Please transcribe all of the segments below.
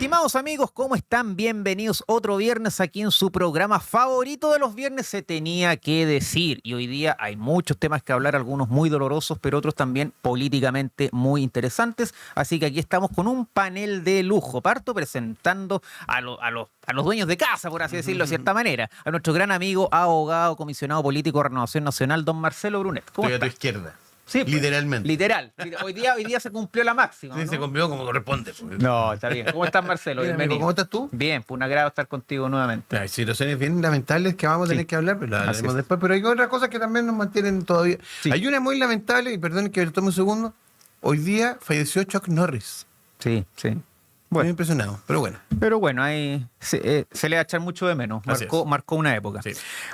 Estimados amigos, ¿cómo están? Bienvenidos otro viernes aquí en su programa favorito de los viernes, Se Tenía que Decir. Y hoy día hay muchos temas que hablar, algunos muy dolorosos, pero otros también políticamente muy interesantes. Así que aquí estamos con un panel de lujo. Parto presentando a los dueños de casa, por así decirlo de cierta manera. A nuestro gran amigo, abogado, comisionado político de Renovación Nacional, don Marcelo Brunet. ¿Cómo Estoy a tu está? izquierda. Sí, pues, Literalmente. Literal. Hoy día se cumplió la máxima, Sí, ¿no? se cumplió como corresponde. No, está bien. ¿Cómo estás, Marcelo? Bien, Bienvenido. amigo, ¿cómo estás tú? Bien, pues un agrado estar contigo nuevamente. Hay situaciones bien lamentables que vamos a tener Sí. que hablar, pero las Así hablaremos es. después. Pero hay otras cosas que también nos mantienen todavía. Sí. Hay una muy lamentable, y perdón que me tome un segundo. Hoy día falleció Chuck Norris. Sí, sí. Muy Bueno, impresionado, pero bueno. pero bueno, ahí se le va a echar mucho de menos. Así Marcó una época. Sí.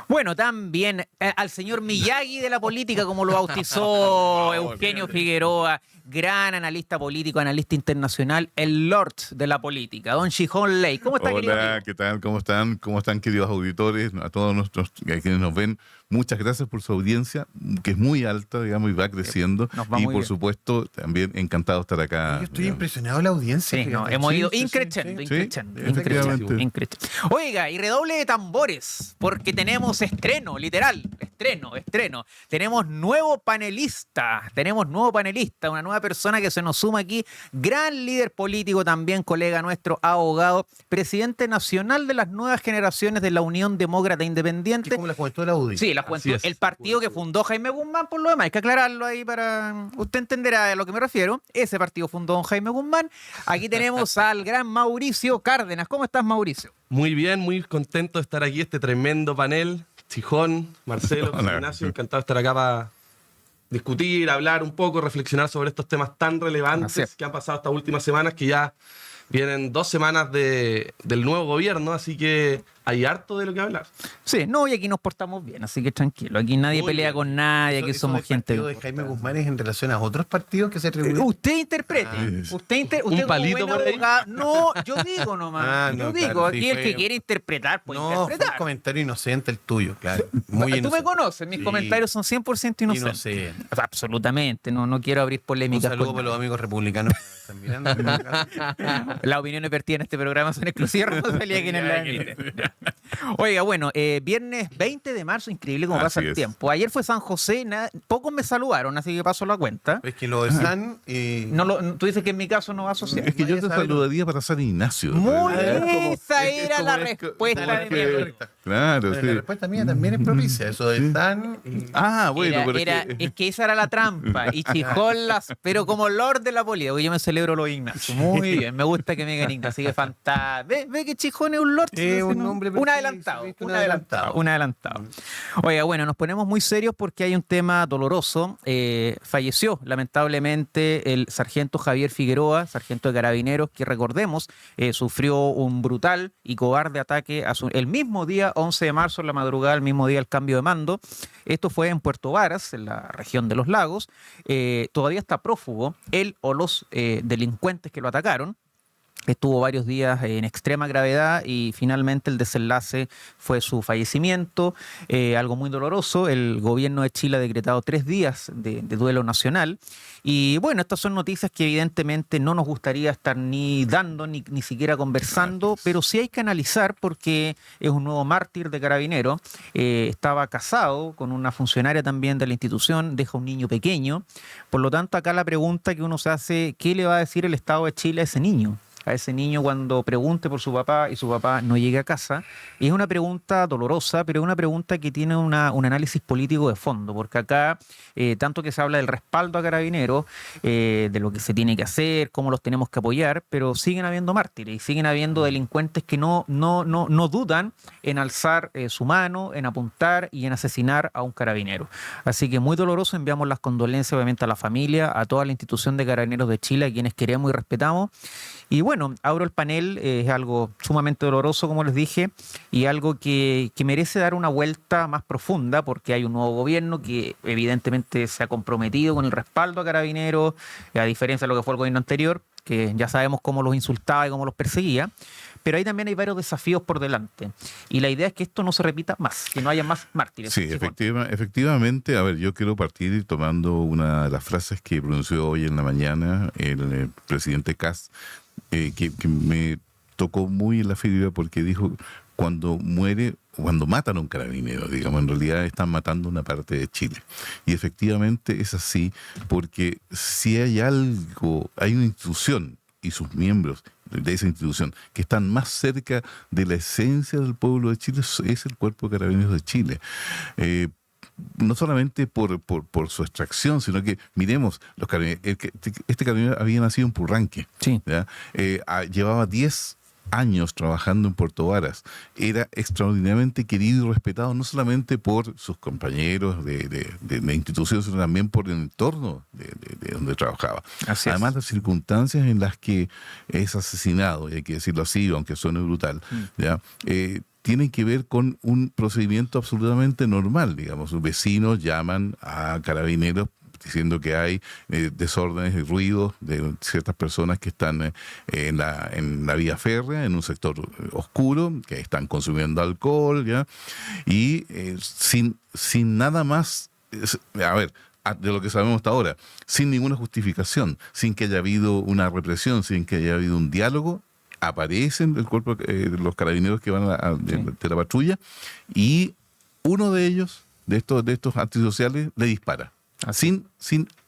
Bueno, también al señor Miyagi de la política, como lo bautizó Eugenio Figueroa, gran analista político, analista internacional, el Lord de la política, don Gijón Ley. ¿Cómo está, querido Hola, amigo? ¿qué tal? ¿Cómo están? ¿Cómo están, queridos auditores? A todos a quienes nos ven, muchas gracias por su audiencia, que es muy alta, digamos, y va creciendo. Nos va Y muy por bien. supuesto, también encantado de estar acá. Yo estoy digamos. impresionado de la audiencia. Sí, no, fíjate. hemos ido Sí, sí, increciendo, sí. increciendo, Sí, increciendo, efectivamente. increciendo. Oiga, y redoble de tambores, porque tenemos estreno, literal, estreno. Tenemos nuevo panelista, una nueva persona que se nos suma aquí, gran líder político también, colega nuestro, abogado, presidente nacional de las nuevas generaciones de la Unión Demócrata Que es Independiente. como la juventud de la UDI. Sí, la juventud, Así es. el partido que fundó Jaime Guzmán, por lo demás, hay que aclararlo ahí para... Usted entenderá a lo que me refiero. Ese partido fundó don Jaime Guzmán. Aquí tenemos al gran Mauricio Cárdenas. ¿Cómo estás, Mauricio? Muy bien, muy contento de estar aquí, este tremendo panel. Chijón, Marcelo, José Hola. Ignacio, encantado de estar acá para discutir, hablar un poco, reflexionar sobre estos temas tan Así relevantes es. que han pasado estas últimas semanas, que ya vienen 2 semanas del nuevo gobierno, así que hay harto de lo que hablar. Sí, no, y aquí nos portamos bien, así que tranquilo. Aquí nadie Muy pelea bien. con nadie, aquí Eso somos del gente... partido de Jaime Guzmán es en relación a otros partidos que se atribuyen. Usted interprete. Ah, Usted ¿Un como palito buen por ahí? abogado- No, yo digo nomás. Ah, yo no, digo, claro, aquí sí, el fue- que quiere interpretar puede No, fue un interpretar. comentario inocente el tuyo, claro. Muy Tú me inocente. conoces, mis Sí. comentarios son 100% inocentes. Inocente. Absolutamente, no quiero abrir Un polémicas. saludo con para los nadie. amigos republicanos que están mirando. Las opiniones vertidas en este programa son exclusivas responsabilidad de quienes las emiten. Oiga, bueno, viernes 20 de marzo, increíble cómo pasa Así el es. tiempo. Ayer fue San José, pocos me saludaron, así que paso la cuenta. Es que lo de San y... Tú dices que en mi caso no va a asociar. Es que yo te Vaya a saber. saludaría para San Ignacio. Muy ¿verdad? bien, esa es era como- la es co- respuesta como de que- mi amigo. correcta. Claro, Pero sí. la respuesta mía también es propicia, eso de San y... Ah, bueno, pero Es que esa era la trampa. Y Chijón pero como Lord de la política, porque yo me celebro los Ignacio. Muy bien, me gusta que me digan Ignacio, así que fantástico. Ve que Chijón es un Lord. Un hombre un preciso, adelantado, ¿viste? un adelantado, un adelantado. Oiga, bueno, nos ponemos muy serios porque hay un tema doloroso. Falleció, lamentablemente, el sargento Javier Figueroa, sargento de Carabineros, que recordemos, sufrió un brutal y cobarde ataque el mismo día, 11 de marzo, en la madrugada, el mismo día del cambio de mando. Esto fue en Puerto Varas, en la región de los lagos. Todavía está prófugo él o los delincuentes que lo atacaron. Estuvo varios días en extrema gravedad y finalmente el desenlace fue su fallecimiento, algo muy doloroso. El gobierno de Chile ha decretado 3 días de duelo nacional. Y bueno, estas son noticias que evidentemente no nos gustaría estar ni dando ni siquiera conversando, pero sí hay que analizar porque es un nuevo mártir de Carabineros. Estaba casado con una funcionaria también de la institución, deja un niño pequeño. Por lo tanto, acá la pregunta que uno se hace, ¿qué le va a decir el Estado de Chile a ese niño? A ese niño cuando pregunte por su papá y su papá no llegue a casa. Y es una pregunta dolorosa, pero es una pregunta que tiene un análisis político de fondo, porque acá, tanto que se habla del respaldo a Carabineros, de lo que se tiene que hacer, cómo los tenemos que apoyar, pero siguen habiendo mártires y siguen habiendo delincuentes que no dudan en alzar su mano, en apuntar y en asesinar a un carabinero. Así que muy doloroso, enviamos las condolencias obviamente a la familia, a toda la institución de Carabineros de Chile, a quienes queremos y respetamos. Y bueno, abro el panel, es algo sumamente doloroso, como les dije, y algo que merece dar una vuelta más profunda, porque hay un nuevo gobierno que evidentemente se ha comprometido con el respaldo a Carabineros, a diferencia de lo que fue el gobierno anterior, que ya sabemos cómo los insultaba y cómo los perseguía. Pero ahí también hay varios desafíos por delante. Y la idea es que esto no se repita más, que no haya más mártires. Sí, efectivamente. A ver, yo quiero partir tomando una de las frases que pronunció hoy en la mañana el presidente Kast, que me tocó muy en la fibra porque dijo, cuando matan a un carabinero, digamos, en realidad están matando una parte de Chile. Y efectivamente es así, porque si hay algo, hay una institución y sus miembros de esa institución que están más cerca de la esencia del pueblo de Chile, es el Cuerpo de Carabineros de Chile. No solamente por su extracción, sino que miremos, este carabinero había nacido en Purranque, Sí. ¿ya? Llevaba 10 años trabajando en Puerto Varas. Era extraordinariamente querido y respetado, no solamente por sus compañeros de la institución, sino también por el entorno de donde trabajaba. Así es. Además, las circunstancias en las que es asesinado, y hay que decirlo así, aunque suene brutal, ¿ya? Tienen que ver con un procedimiento absolutamente normal, digamos. Vecinos llaman a carabineros diciendo que hay desórdenes y ruidos de ciertas personas que están en la vía férrea, en un sector oscuro, que están consumiendo alcohol, ¿ya? Y sin nada más, a ver, de lo que sabemos hasta ahora, sin ninguna justificación, sin que haya habido una represión, sin que haya habido un diálogo, aparecen el cuerpo los carabineros que van de la patrulla, y uno de ellos, de estos antisociales, le dispara. Sin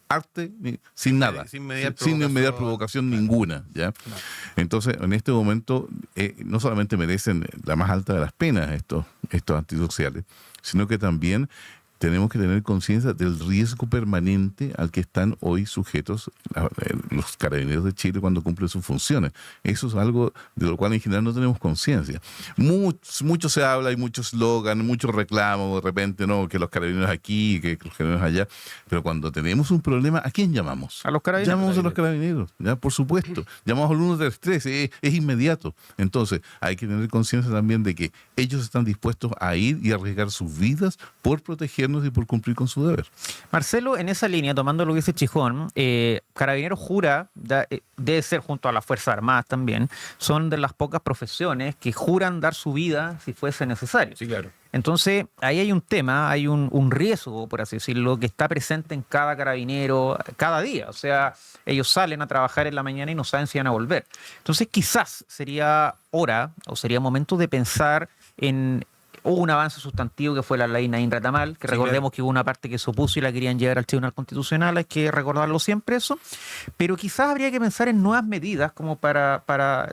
arte, sin nada, sin mediar provocación ninguna, ¿ya? Claro. Entonces, en este momento, no solamente merecen la más alta de las penas estos antisociales, sino que también tenemos que tener conciencia del riesgo permanente al que están hoy sujetos los carabineros de Chile cuando cumplen sus funciones. Eso es algo de lo cual en general no tenemos conciencia. Mucho se habla, hay muchos eslogan, muchos reclamos, de repente, ¿no? Que los carabineros aquí, que los carabineros allá. Pero cuando tenemos un problema, ¿a quién llamamos? A los carabineros. Llamamos a los carabineros, ¿ya? Por supuesto. Llamamos al 133, es inmediato. Entonces, hay que tener conciencia también de que ellos están dispuestos a ir y arriesgar sus vidas por protegernos y por cumplir con su deber. Marcelo, en esa línea, tomando lo que dice Chijón, Carabineros jura, debe ser junto a las Fuerzas Armadas también, son de las pocas profesiones que juran dar su vida si fuese necesario. Sí, claro. Entonces, ahí hay un tema, hay un riesgo, por así decirlo, que está presente en cada carabinero cada día. O sea, ellos salen a trabajar en la mañana y no saben si van a volver. Entonces, quizás sería hora o sería momento de pensar en... Hubo un avance sustantivo que fue la ley Naín Retamal, que recordemos que hubo una parte que se opuso y la querían llevar al Tribunal Constitucional, hay que recordarlo siempre eso, pero quizás habría que pensar en nuevas medidas como para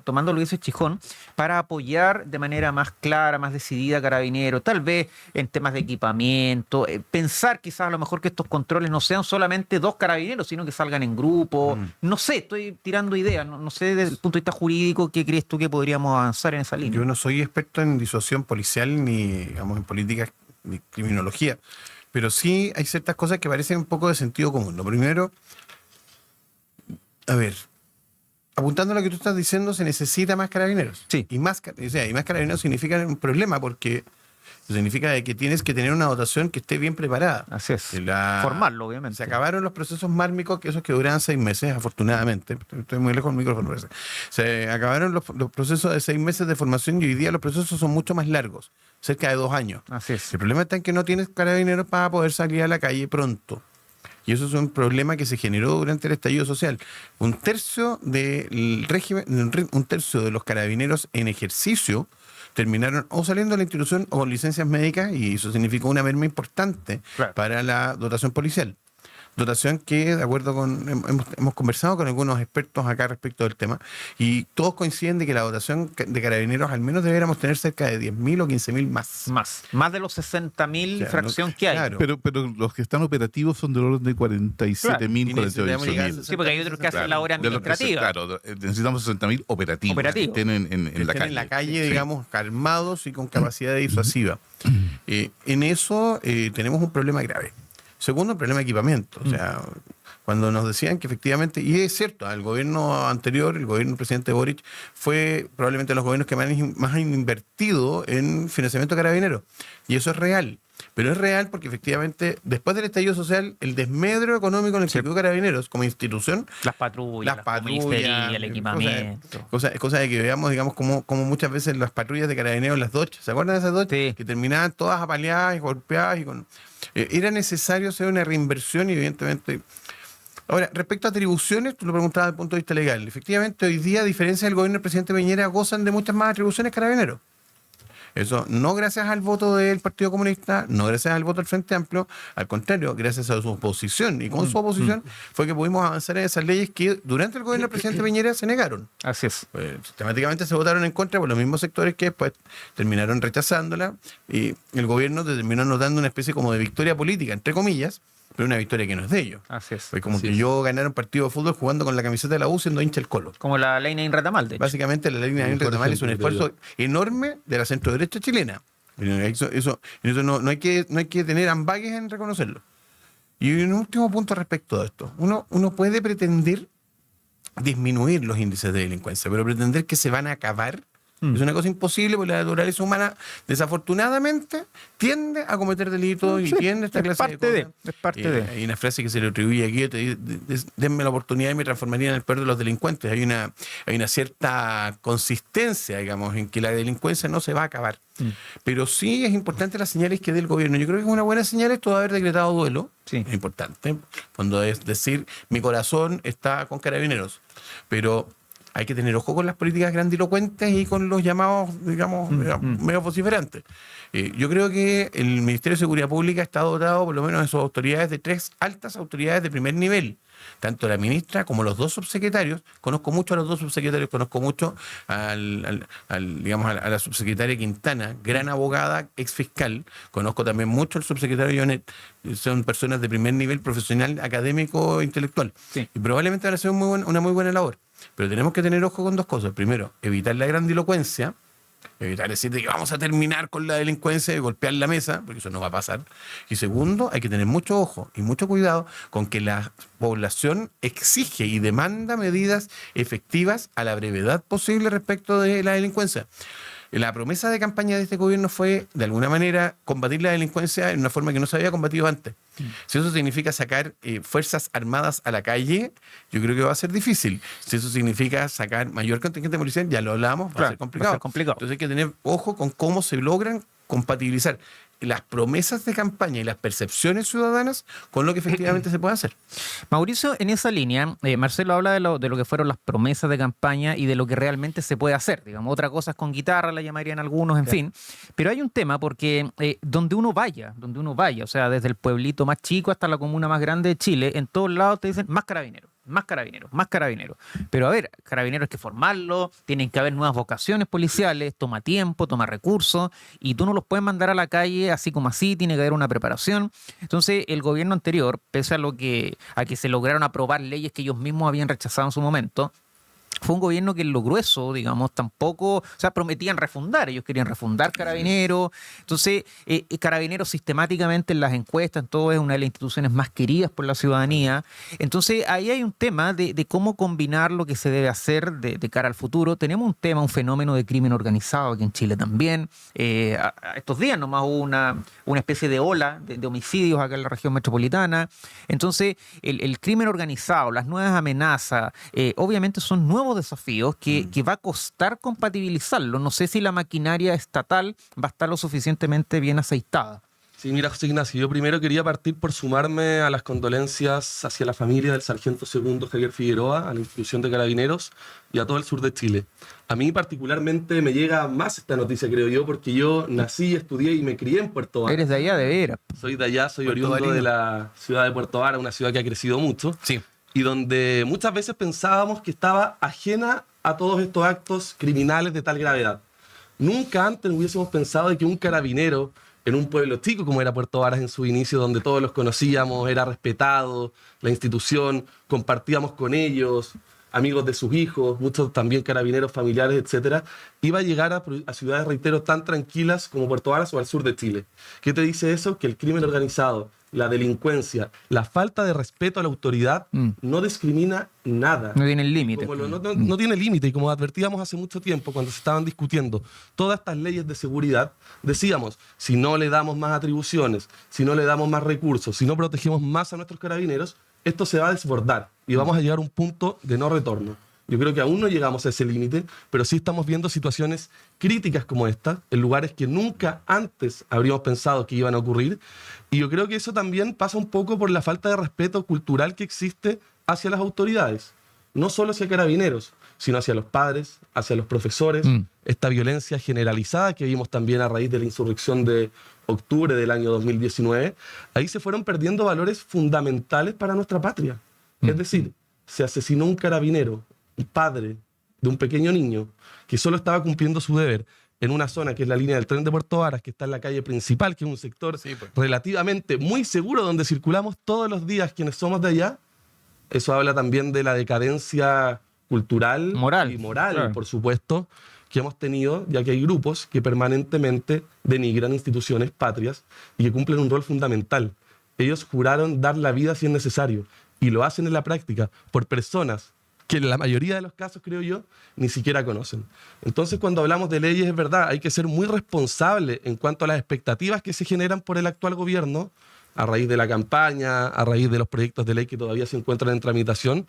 tomando lo que dice Chijón, para apoyar de manera más clara, más decidida a Carabineros, tal vez en temas de equipamiento, pensar quizás a lo mejor que estos controles no sean solamente 2 carabineros, sino que salgan en grupo, no sé, estoy tirando ideas, no sé desde el punto de vista jurídico qué crees tú que podríamos avanzar en esa línea. Yo no soy experto en disuasión policial ni, digamos, en política ni criminología, pero sí hay ciertas cosas que parecen un poco de sentido común. Lo primero, a ver, apuntando a lo que tú estás diciendo, se necesita más carabineros. Sí. Y más carabineros significa un problema porque significa de que tienes que tener una dotación que esté bien preparada. Así es. Formarlo, obviamente. Se acabaron los procesos mármicos, que esos que duraban 6 meses, afortunadamente. Estoy muy lejos del micrófono. Se acabaron los procesos de 6 meses de formación y hoy día los procesos son mucho más largos, cerca de 2 años. Así es. El problema está en que no tienes carabineros para poder salir a la calle pronto. Y eso es un problema que se generó durante el estallido social. Un tercio del régimen, un tercio de los carabineros en ejercicio terminaron o saliendo de la institución o con licencias médicas, y eso significó una merma importante para la dotación policial. Dotación que, de acuerdo con, hemos conversado con algunos expertos acá respecto del tema, y todos coinciden de que la dotación de carabineros al menos deberíamos tener cerca de 10.000 o 15.000 más. Más de los 60.000 fracción que hay. Claro. Pero los que están operativos son del orden de 47.000, 48.000. Sí, porque hay otros que hacen la obra De los que administrativa. necesitamos 60.000 operativos. Que estén en la calle. En la calle, digamos, armados y con capacidad disuasiva. En eso tenemos un problema grave. Segundo, el problema de equipamiento. O sea, cuando nos decían que efectivamente, y es cierto, el gobierno anterior, el gobierno del presidente Boric, fue probablemente los gobiernos que más han invertido en financiamiento de carabineros. Y eso es real. Pero es real porque efectivamente, después del estallido social, el desmedro económico en el que quedó Carabineros como institución, Las patrullas, el equipamiento. Cosa de que veamos, digamos, como muchas veces las patrullas de Carabineros, las Dodge, ¿se acuerdan de esas Dodge? Sí. Que terminaban todas apaleadas y golpeadas. Era necesario hacer una reinversión y evidentemente Ahora, respecto a atribuciones, tú lo preguntabas desde el punto de vista legal. Efectivamente, hoy día, a diferencia del gobierno del presidente Piñera, gozan de muchas más atribuciones carabineros. Eso no gracias al voto del Partido Comunista, no gracias al voto del Frente Amplio, al contrario, gracias a su oposición. Y con su oposición fue que pudimos avanzar en esas leyes que durante el gobierno del presidente Piñera se negaron. Así es. Sistemáticamente se votaron en contra por los mismos sectores que después terminaron rechazándola y el gobierno terminó notando una especie como de victoria política, entre comillas, pero una victoria que no es de ellos. Así es. Fue como Así que es. yo ganara un partido de fútbol jugando con la camiseta de la U siendo hincha del Colo. Como la ley Nain Retamal, de hecho. Básicamente la línea de Mejor Retamal es un ejemplo, esfuerzo enorme de la centroderecha chilena. Eso no hay que tener ambages en reconocerlo. Y un último punto respecto a esto. Uno puede pretender disminuir los índices de delincuencia, pero pretender que se van a acabar es una cosa imposible porque la naturaleza humana, desafortunadamente, tiende a cometer delitos y Sí, tiende a esta es clase parte de de, cosas. es parte de. Hay una frase que se le atribuye aquí, denme la oportunidad y me transformaría en el peor de los delincuentes. Hay una cierta consistencia, digamos, en que la delincuencia no se va a acabar. Pero sí es importante las señales que dé el gobierno. Yo creo que es una buena señal esto de haber decretado duelo. Sí. Es importante. Cuando es decir, mi corazón está con Carabineros. Pero hay que tener ojo con las políticas grandilocuentes y con los llamados, digamos, medio vociferantes. Yo creo que el Ministerio de Seguridad Pública está dotado, por lo menos de sus autoridades, de 3 altas autoridades de primer nivel. Tanto la ministra como los 2 subsecretarios. Conozco mucho a los 2 subsecretarios, conozco mucho digamos, a la subsecretaria Quintana, gran abogada, ex fiscal. Conozco también mucho al subsecretario Jonet. Son personas de primer nivel profesional, académico, intelectual. Sí. Y probablemente van a hacer una muy buena labor. Pero tenemos que tener ojo con 2 cosas. Primero, evitar la grandilocuencia. Evitar decir que vamos a terminar con la delincuencia y golpear la mesa, porque eso no va a pasar. Y segundo, hay que tener mucho ojo y mucho cuidado con que la población exige y demanda medidas efectivas a la brevedad posible respecto de la delincuencia. La promesa de campaña de este gobierno fue, de alguna manera, combatir la delincuencia en una forma que no se había combatido antes. Si eso significa sacar fuerzas armadas a la calle, yo creo que va a ser difícil. Si eso significa sacar mayor contingente policial, ya lo hablábamos, va a ser complicado. Entonces hay que tener ojo con cómo se logran compatibilizar las promesas de campaña y las percepciones ciudadanas con lo que efectivamente se puede hacer. Mauricio, en esa línea, Marcelo habla de lo que fueron las promesas de campaña y de lo que realmente se puede hacer. Digamos, otra cosa es con guitarra, la llamarían algunos, en fin. Pero hay un tema porque donde uno vaya, o sea, desde el pueblito más chico hasta la comuna más grande de Chile, en todos lados te dicen más carabineros. Más carabineros, más carabineros. Pero a ver, carabineros hay que formarlo, tienen que haber nuevas vocaciones policiales, toma tiempo, toma recursos, y tú no los puedes mandar a la calle así como así, tiene que haber una preparación. Entonces, el gobierno anterior, pese a que se lograron aprobar leyes que ellos mismos habían rechazado en su momento, fue un gobierno que en lo grueso, digamos, tampoco, o sea, prometían refundar, ellos querían refundar Carabineros. Entonces, Carabineros sistemáticamente en las encuestas, en todo, es una de las instituciones más queridas por la ciudadanía. Entonces, ahí hay un tema de cómo combinar lo que se debe hacer de cara al futuro. Tenemos un tema, un fenómeno de crimen organizado aquí en Chile también. Estos días nomás hubo una especie de ola de homicidios acá en la región metropolitana. Entonces, el crimen organizado, las nuevas amenazas, obviamente son nuevos desafíos que va a costar compatibilizarlo. No sé si la maquinaria estatal va a estar lo suficientemente bien aceitada. Sí, mira, José Ignacio, yo primero quería partir por sumarme a las condolencias hacia la familia del sargento segundo Javier Figueroa, a la institución de Carabineros y a todo el sur de Chile. A mí particularmente me llega más esta noticia, creo yo, porque yo nací, estudié y me crié en Puerto Vara. Eres de allá, de veras. Soy de allá, soy Puerto oriundo Varino. de la ciudad de Puerto Vara, una ciudad que ha crecido mucho. Sí. Y donde muchas veces pensábamos que estaba ajena a todos estos actos criminales de tal gravedad. Nunca antes hubiésemos pensado de que un carabinero en un pueblo chico como era Puerto Varas en su inicio, donde todos los conocíamos, era respetado, la institución, compartíamos con ellos, amigos de sus hijos, muchos también carabineros familiares, etcétera, iba a llegar a ciudades, reitero, tan tranquilas como Puerto Varas o al sur de Chile. ¿Qué te dice eso? Que el crimen organizado, la delincuencia, la falta de respeto a la autoridad no discrimina nada. No tiene límite. No tiene límite. Y como advertíamos hace mucho tiempo, cuando se estaban discutiendo todas estas leyes de seguridad, decíamos, si no le damos más atribuciones, si no le damos más recursos, si no protegemos más a nuestros carabineros, esto se va a desbordar y vamos a llegar a un punto de no retorno. Yo creo que aún no llegamos a ese límite, pero sí estamos viendo situaciones críticas como esta, en lugares que nunca antes habríamos pensado que iban a ocurrir. Y yo creo que eso también pasa un poco por la falta de respeto cultural que existe hacia las autoridades, no solo hacia carabineros, sino hacia los padres, hacia los profesores, esta violencia generalizada que vimos también a raíz de la insurrección de octubre del año 2019, ahí se fueron perdiendo valores fundamentales para nuestra patria. Es decir, se asesinó un carabinero, un padre de un pequeño niño que solo estaba cumpliendo su deber en una zona que es la línea del tren de Puerto Varas, que está en la calle principal, que es un sector relativamente muy seguro donde circulamos todos los días quienes somos de allá. Eso habla también de la decadencia cultural y moral, claro, por supuesto, que hemos tenido, ya que hay grupos que permanentemente denigran instituciones patrias y que cumplen un rol fundamental. Ellos juraron dar la vida si es necesario y lo hacen en la práctica por personas que en la mayoría de los casos, creo yo, ni siquiera conocen. Entonces, cuando hablamos de leyes, es verdad, hay que ser muy responsable en cuanto a las expectativas que se generan por el actual gobierno, a raíz de la campaña, a raíz de los proyectos de ley que todavía se encuentran en tramitación,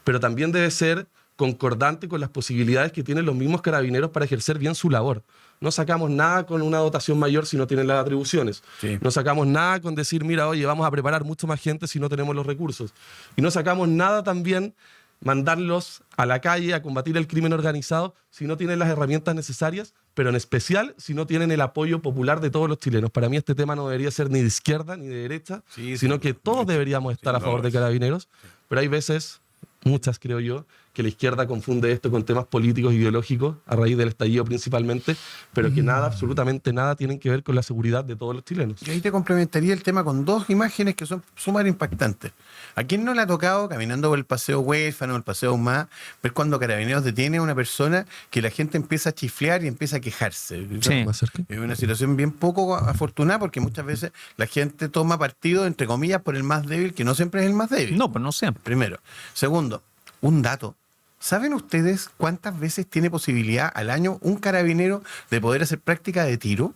pero también debe ser concordante con las posibilidades que tienen los mismos carabineros para ejercer bien su labor. No sacamos nada con una dotación mayor si no tienen las atribuciones. Sí. No sacamos nada con decir, mira, oye, vamos a preparar mucho más gente si no tenemos los recursos. Y no sacamos nada también mandarlos a la calle a combatir el crimen organizado si no tienen las herramientas necesarias, pero en especial si no tienen el apoyo popular de todos los chilenos. Para mí este tema no debería ser ni de izquierda ni de derecha, sino que todos deberíamos estar a favor de carabineros, pero hay veces, muchas creo yo, que la izquierda confunde esto con temas políticos, ideológicos, a raíz del estallido principalmente, pero que nada, absolutamente nada, tienen que ver con la seguridad de todos los chilenos. Y ahí te complementaría el tema con dos imágenes que son sumamente impactantes. ¿A quién no le ha tocado, caminando por el Paseo Huérfano, el Paseo Humá, ver cuando Carabineros detiene a una persona que la gente empieza a chiflear y empieza a quejarse? Sí. ¿Más cerca? Es una situación bien poco afortunada porque muchas veces la gente toma partido, entre comillas, por el más débil, que no siempre es el más débil. No, pues no siempre. Primero. Segundo, un dato. ¿Saben ustedes cuántas veces tiene posibilidad al año un carabinero de poder hacer práctica de tiro?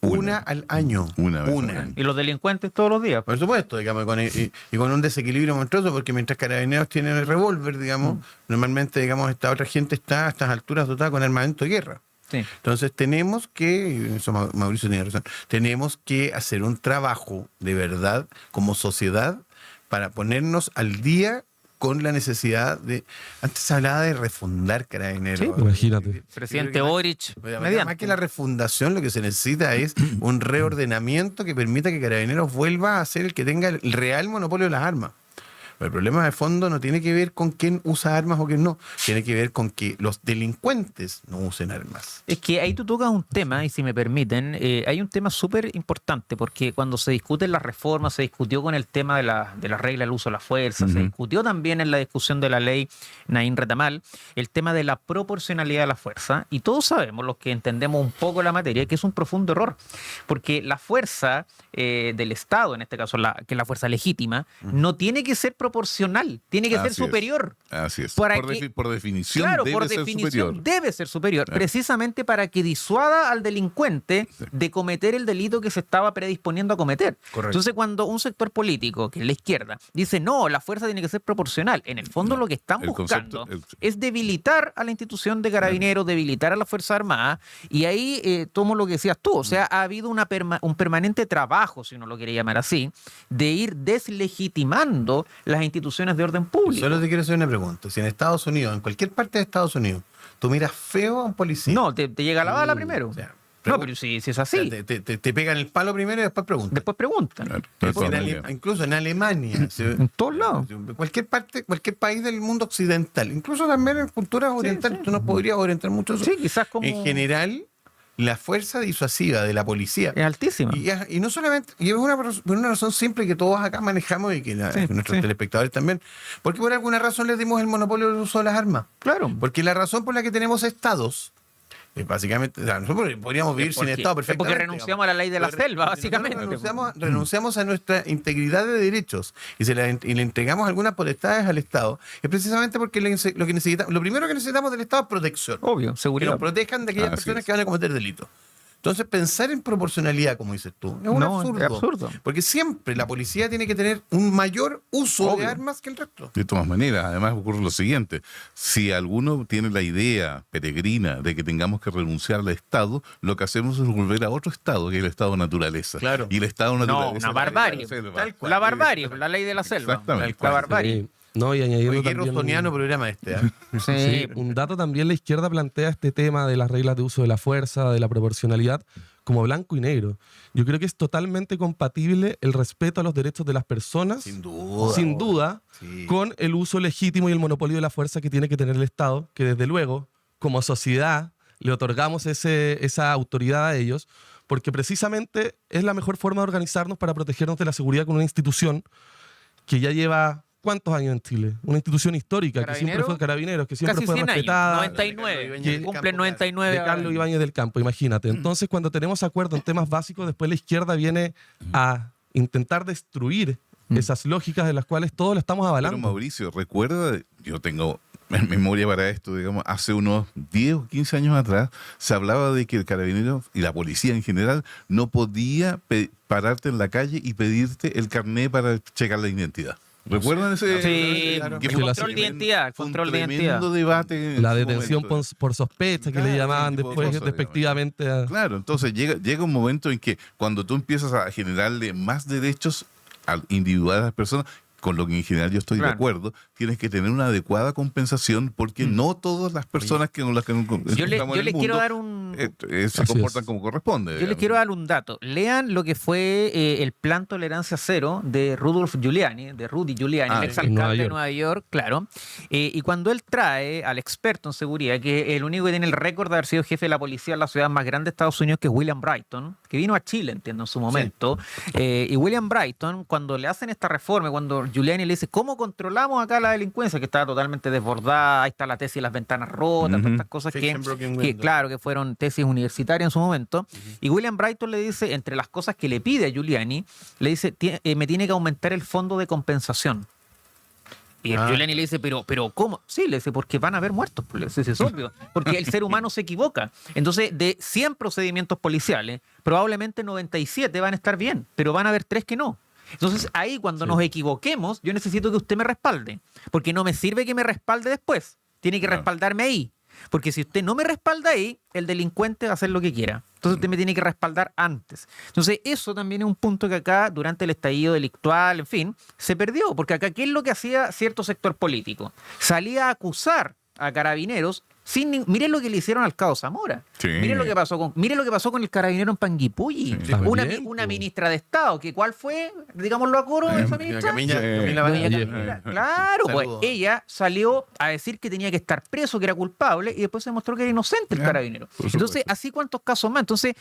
Una al año. Una vez al año. Y los delincuentes todos los días. Por supuesto, digamos, y con un desequilibrio monstruoso, porque mientras carabineros tienen el revólver, digamos, normalmente, digamos, esta otra gente está a estas alturas dotada con armamento de guerra. Sí. Entonces tenemos que, y eso Mauricio tiene razón, tenemos que hacer un trabajo de verdad como sociedad para ponernos al día con la necesidad de... Antes se hablaba de refundar Carabineros. Sí, imagínate. Presidente Boric, Más mediante. que la refundación, lo que se necesita es un reordenamiento que permita que Carabineros vuelva a ser el que tenga el real monopolio de las armas. Pero el problema de fondo no tiene que ver con quién usa armas o quién no. Tiene que ver con que los delincuentes no usen armas. Es que ahí tú tocas un tema, y si me permiten, hay un tema súper importante, porque cuando se discuten las reformas, se discutió con el tema de la regla del uso de la fuerza, se discutió también en la discusión de la ley Naín Retamal, el tema de la proporcionalidad de la fuerza, y todos sabemos, los que entendemos un poco la materia, que es un profundo error, porque la fuerza del Estado, en este caso que es la fuerza legítima, no tiene que ser proporcional, tiene que ser Así es. superior. Así es. Para Por, que- por definición Claro, debe por ser definición superior. debe ser superior, Claro. precisamente para que disuada al delincuente de cometer el delito que se estaba predisponiendo a cometer. Correcto. Entonces, cuando un sector político, que es la izquierda, dice, no, la fuerza tiene que ser proporcional, en el fondo No, lo que están el buscando concepto- es debilitar a la institución de carabineros, debilitar a la Fuerza Armada, y ahí tomo lo que decías tú, o sea, ha habido un permanente trabajo, si uno lo quiere llamar así, de ir deslegitimando las instituciones de orden público. Solo te quiero hacer una pregunta. Si en Estados Unidos, en cualquier parte de Estados Unidos, tú miras feo a un policía. No, te llega la bala primero. O sea, No, pero si es o así, sea, te pegan el palo primero y después preguntan. después preguntan. Claro, Porque eso en no llega. incluso en Alemania, En todos lados. cualquier parte, cualquier país del mundo occidental, incluso también en culturas orientales, tú nos podrías orientar mucho eso. Sí, quizás como... En general, la fuerza disuasiva de la policía Es altísima. y no solamente, y es por una razón simple que todos acá manejamos y que nuestros telespectadores también, porque por alguna razón les dimos el monopolio del uso de las armas. Claro. Porque la razón por la que tenemos estados, básicamente, o sea, nosotros podríamos vivir sin estado perfectamente. Porque renunciamos a la ley de la selva, básicamente. Renunciamos a nuestra integridad de derechos y le entregamos algunas potestades al Estado. Es precisamente porque lo que necesitamos, lo primero que necesitamos del Estado es protección. Obvio, Que seguridad. nos protejan de aquellas Así personas es. que van a cometer delitos. Entonces, pensar en proporcionalidad, como dices tú, es un No, absurdo. es absurdo. Porque siempre la policía tiene que tener un mayor uso de Obvio. armas que el resto. De todas maneras, además ocurre lo siguiente, si alguno tiene la idea peregrina de que tengamos que renunciar al Estado, lo que hacemos es volver a otro Estado, que es el Estado naturaleza. Claro. Y el Estado No, naturaleza... una es la ley de barbarie. la selva. Tal cual. La barbarie, la ley de la selva. Exactamente. La barbarie. Sí. No, y añadiendo Oye, qué también rostoniano programa este, ¿eh? Sí, un dato también, la izquierda plantea este tema de las reglas de uso de la fuerza, de la proporcionalidad, como blanco y negro. Yo creo que es totalmente compatible el respeto a los derechos de las personas, Sin duda. sin duda, Sí. con el uso legítimo y el monopolio de la fuerza que tiene que tener el Estado, que desde luego, como sociedad, le otorgamos esa autoridad a ellos, porque precisamente es la mejor forma de organizarnos para protegernos de la seguridad con una institución que ya lleva... ¿Cuántos años en Chile? Una institución histórica que siempre fue Carabineros, que siempre Casi fue 100 años, respetada. 99, Que cumple 99 De ahora. Carlos Ibáñez del Campo, imagínate. Entonces, cuando tenemos acuerdo en temas básicos, después la izquierda viene a intentar destruir esas lógicas de las cuales todos lo estamos Pero avalando. Mauricio, recuerda, yo tengo en memoria para esto, digamos, hace unos 10 o 15 años atrás, se hablaba de que el carabinero y la policía en general no podía pararte en la calle y pedirte el carné para checar la identidad. ¿Recuerdan ese? Sí, Claro. que el fue un control de tremendo- identidad, fue un control de identidad. tremendo debate. en La su detención momento. por sospecha, que Claro, le llamaban ese tipo de después cosas, despectivamente a... Claro, entonces llega un momento en que cuando tú empiezas a generarle más derechos individuales a las personas, con lo que en general yo estoy Claro. de acuerdo, tienes que tener una adecuada compensación porque no todas las personas que con las que nos Yo les encontramos en el quiero mundo, dar un... se Así comportan es. como corresponde. Yo les digamos. quiero dar un dato. Lean lo que fue el Plan Tolerancia Cero de Rudolph Giuliani, de Rudy Giuliani, el Ah, exalcalde en Nueva de York. Nueva York, claro. Y cuando él trae al experto en seguridad, que el único que tiene el récord de haber sido jefe de la policía en la ciudad más grande de Estados Unidos, que es William Brighton, que vino a Chile, entiendo, en su momento. Y William Brighton, cuando le hacen esta reforma, cuando Giuliani le dice, ¿cómo controlamos acá la delincuencia? Que estaba totalmente desbordada, ahí está la tesis de las ventanas rotas, todas estas cosas Fiction Broken que, Windows. claro, que fueron tesis universitarias en su momento. Y William Brighton le dice, entre las cosas que le pide a Giuliani, le dice, me tiene que aumentar el fondo de compensación. Y Giuliani le dice, pero ¿cómo? Sí, le dice, porque van a haber muertos. Pues, le dice, es obvio. Porque el ser humano se equivoca. Entonces, de 100 procedimientos policiales, probablemente 97 van a estar bien, pero van a haber 3 que no. Entonces, ahí cuando nos equivoquemos, yo necesito que usted me respalde. Porque no me sirve que me respalde después. Tiene que Claro. respaldarme ahí. Porque si usted no me respalda ahí, el delincuente va a hacer lo que quiera. Entonces usted me tiene que respaldar antes. Entonces eso también es un punto que acá, durante el estallido delictual, en fin, se perdió. Porque acá, ¿qué es lo que hacía cierto sector político? Salía a acusar a carabineros miren lo que le hicieron al Cabo Zamora. Sí. Miren lo que pasó con el carabinero en Panguipulli. Sí, una, también, una po. ministra de Estado, que ¿cuál fue? Digámoslo a coro, esa ministra. Camila Doña Vallejo. Camila, claro, pues Saludos. ella salió a decir que tenía que estar preso, que era culpable, y después se demostró que era inocente el Ya, carabinero. por Entonces, supuesto. así cuántos casos más. Entonces,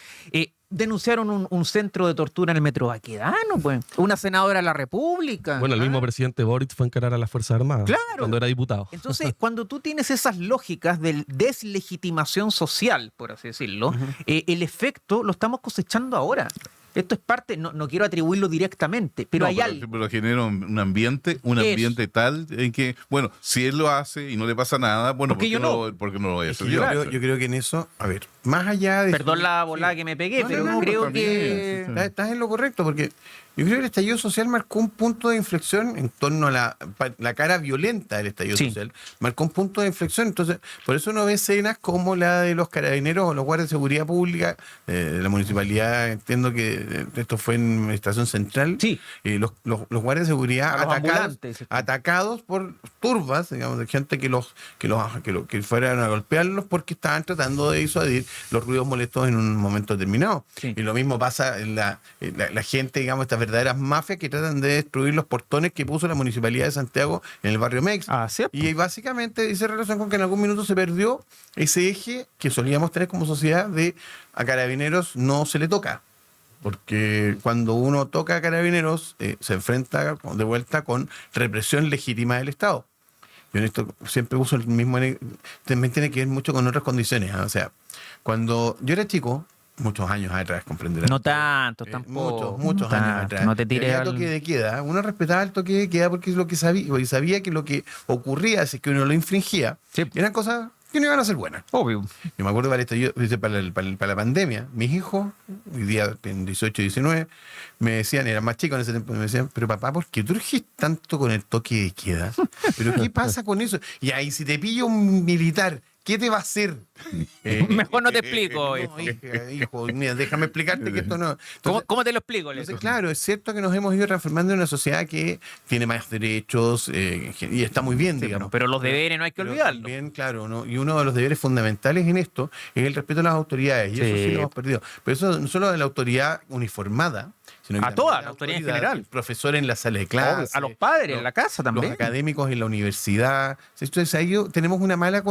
denunciaron un centro de tortura en el Metro Baquedano, pues. Una senadora de la República. Bueno, el mismo presidente Boric fue a encarar a las Fuerzas Armadas Claro. cuando era diputado. Entonces, cuando tú tienes esas lógicas de deslegitimación social, por así decirlo, el efecto lo estamos cosechando ahora. Esto es parte, no quiero atribuirlo directamente, pero No, hay algo. pero genera un ambiente tal en que, bueno, si él lo hace y no le pasa nada, bueno, ¿Por qué yo no? ¿por qué no lo voy a Es que hacer yo, yo? yo creo que en eso, a ver, más allá de... Perdón la volada que me pegué, No, pero no, no, creo pero que... también, Estás en lo correcto, porque yo creo que el estallido social marcó un punto de inflexión en torno a la cara violenta del estallido Sí. social. Marcó un punto de inflexión. Entonces, por eso uno ve escenas como la de los carabineros o los guardias de seguridad pública de la municipalidad. Entiendo que esto fue en Estación Central. Sí. Los guardias de seguridad A los ambulantes. atacados por turbas, digamos, de gente que fueran a golpearlos porque estaban tratando de disuadir los ruidos molestos en un momento determinado. Sí. Y lo mismo pasa en la gente, digamos, estas verdaderas mafias que tratan de destruir los portones que puso la Municipalidad de Santiago en el barrio Mex. Así es. Y básicamente dice relación con que en algún minuto se perdió ese eje que solíamos tener como sociedad de a carabineros no se le toca. Porque cuando uno toca a carabineros se enfrenta de vuelta con represión legítima del Estado. Yo en esto siempre uso el mismo... También tiene que ver mucho con otras condiciones. ¿Ah? O sea, cuando yo era chico, muchos años atrás, comprenderás. No tanto, tampoco. Muchos No años tanto, atrás. No te tires Había al... toque de queda. Uno respetaba el toque de queda porque es lo que sabía, porque sabía que lo que ocurría, si es que uno lo infringía, Sí. eran cosas que no iban a ser buenas. Obvio. Yo me acuerdo para la pandemia, mis hijos, hoy día en 18 y 19, me decían, eran más chicos en ese tiempo, me decían, pero papá, ¿por qué tú urgís tanto con el toque de queda? ¿Pero qué pasa con eso? Y ahí si te pilla un militar ¿qué te va a hacer? Mejor no te explico, No, hijo, mira, déjame explicarte que esto no... ¿Cómo te lo explico? Entonces, Leto? claro, es cierto que nos hemos ido transformando en una sociedad que tiene más derechos y está muy bien, digamos. Pero los deberes no hay que Pero olvidarlo. también, claro, ¿no? Y uno de los deberes fundamentales en esto es el respeto a las autoridades, y eso sí lo hemos perdido. Pero eso no solo de la autoridad uniformada, sino que A también toda de la autoridad en general. el profesor en la sala de clase, A los padres, en la casa también. los académicos en la universidad. Entonces ahí tenemos una mala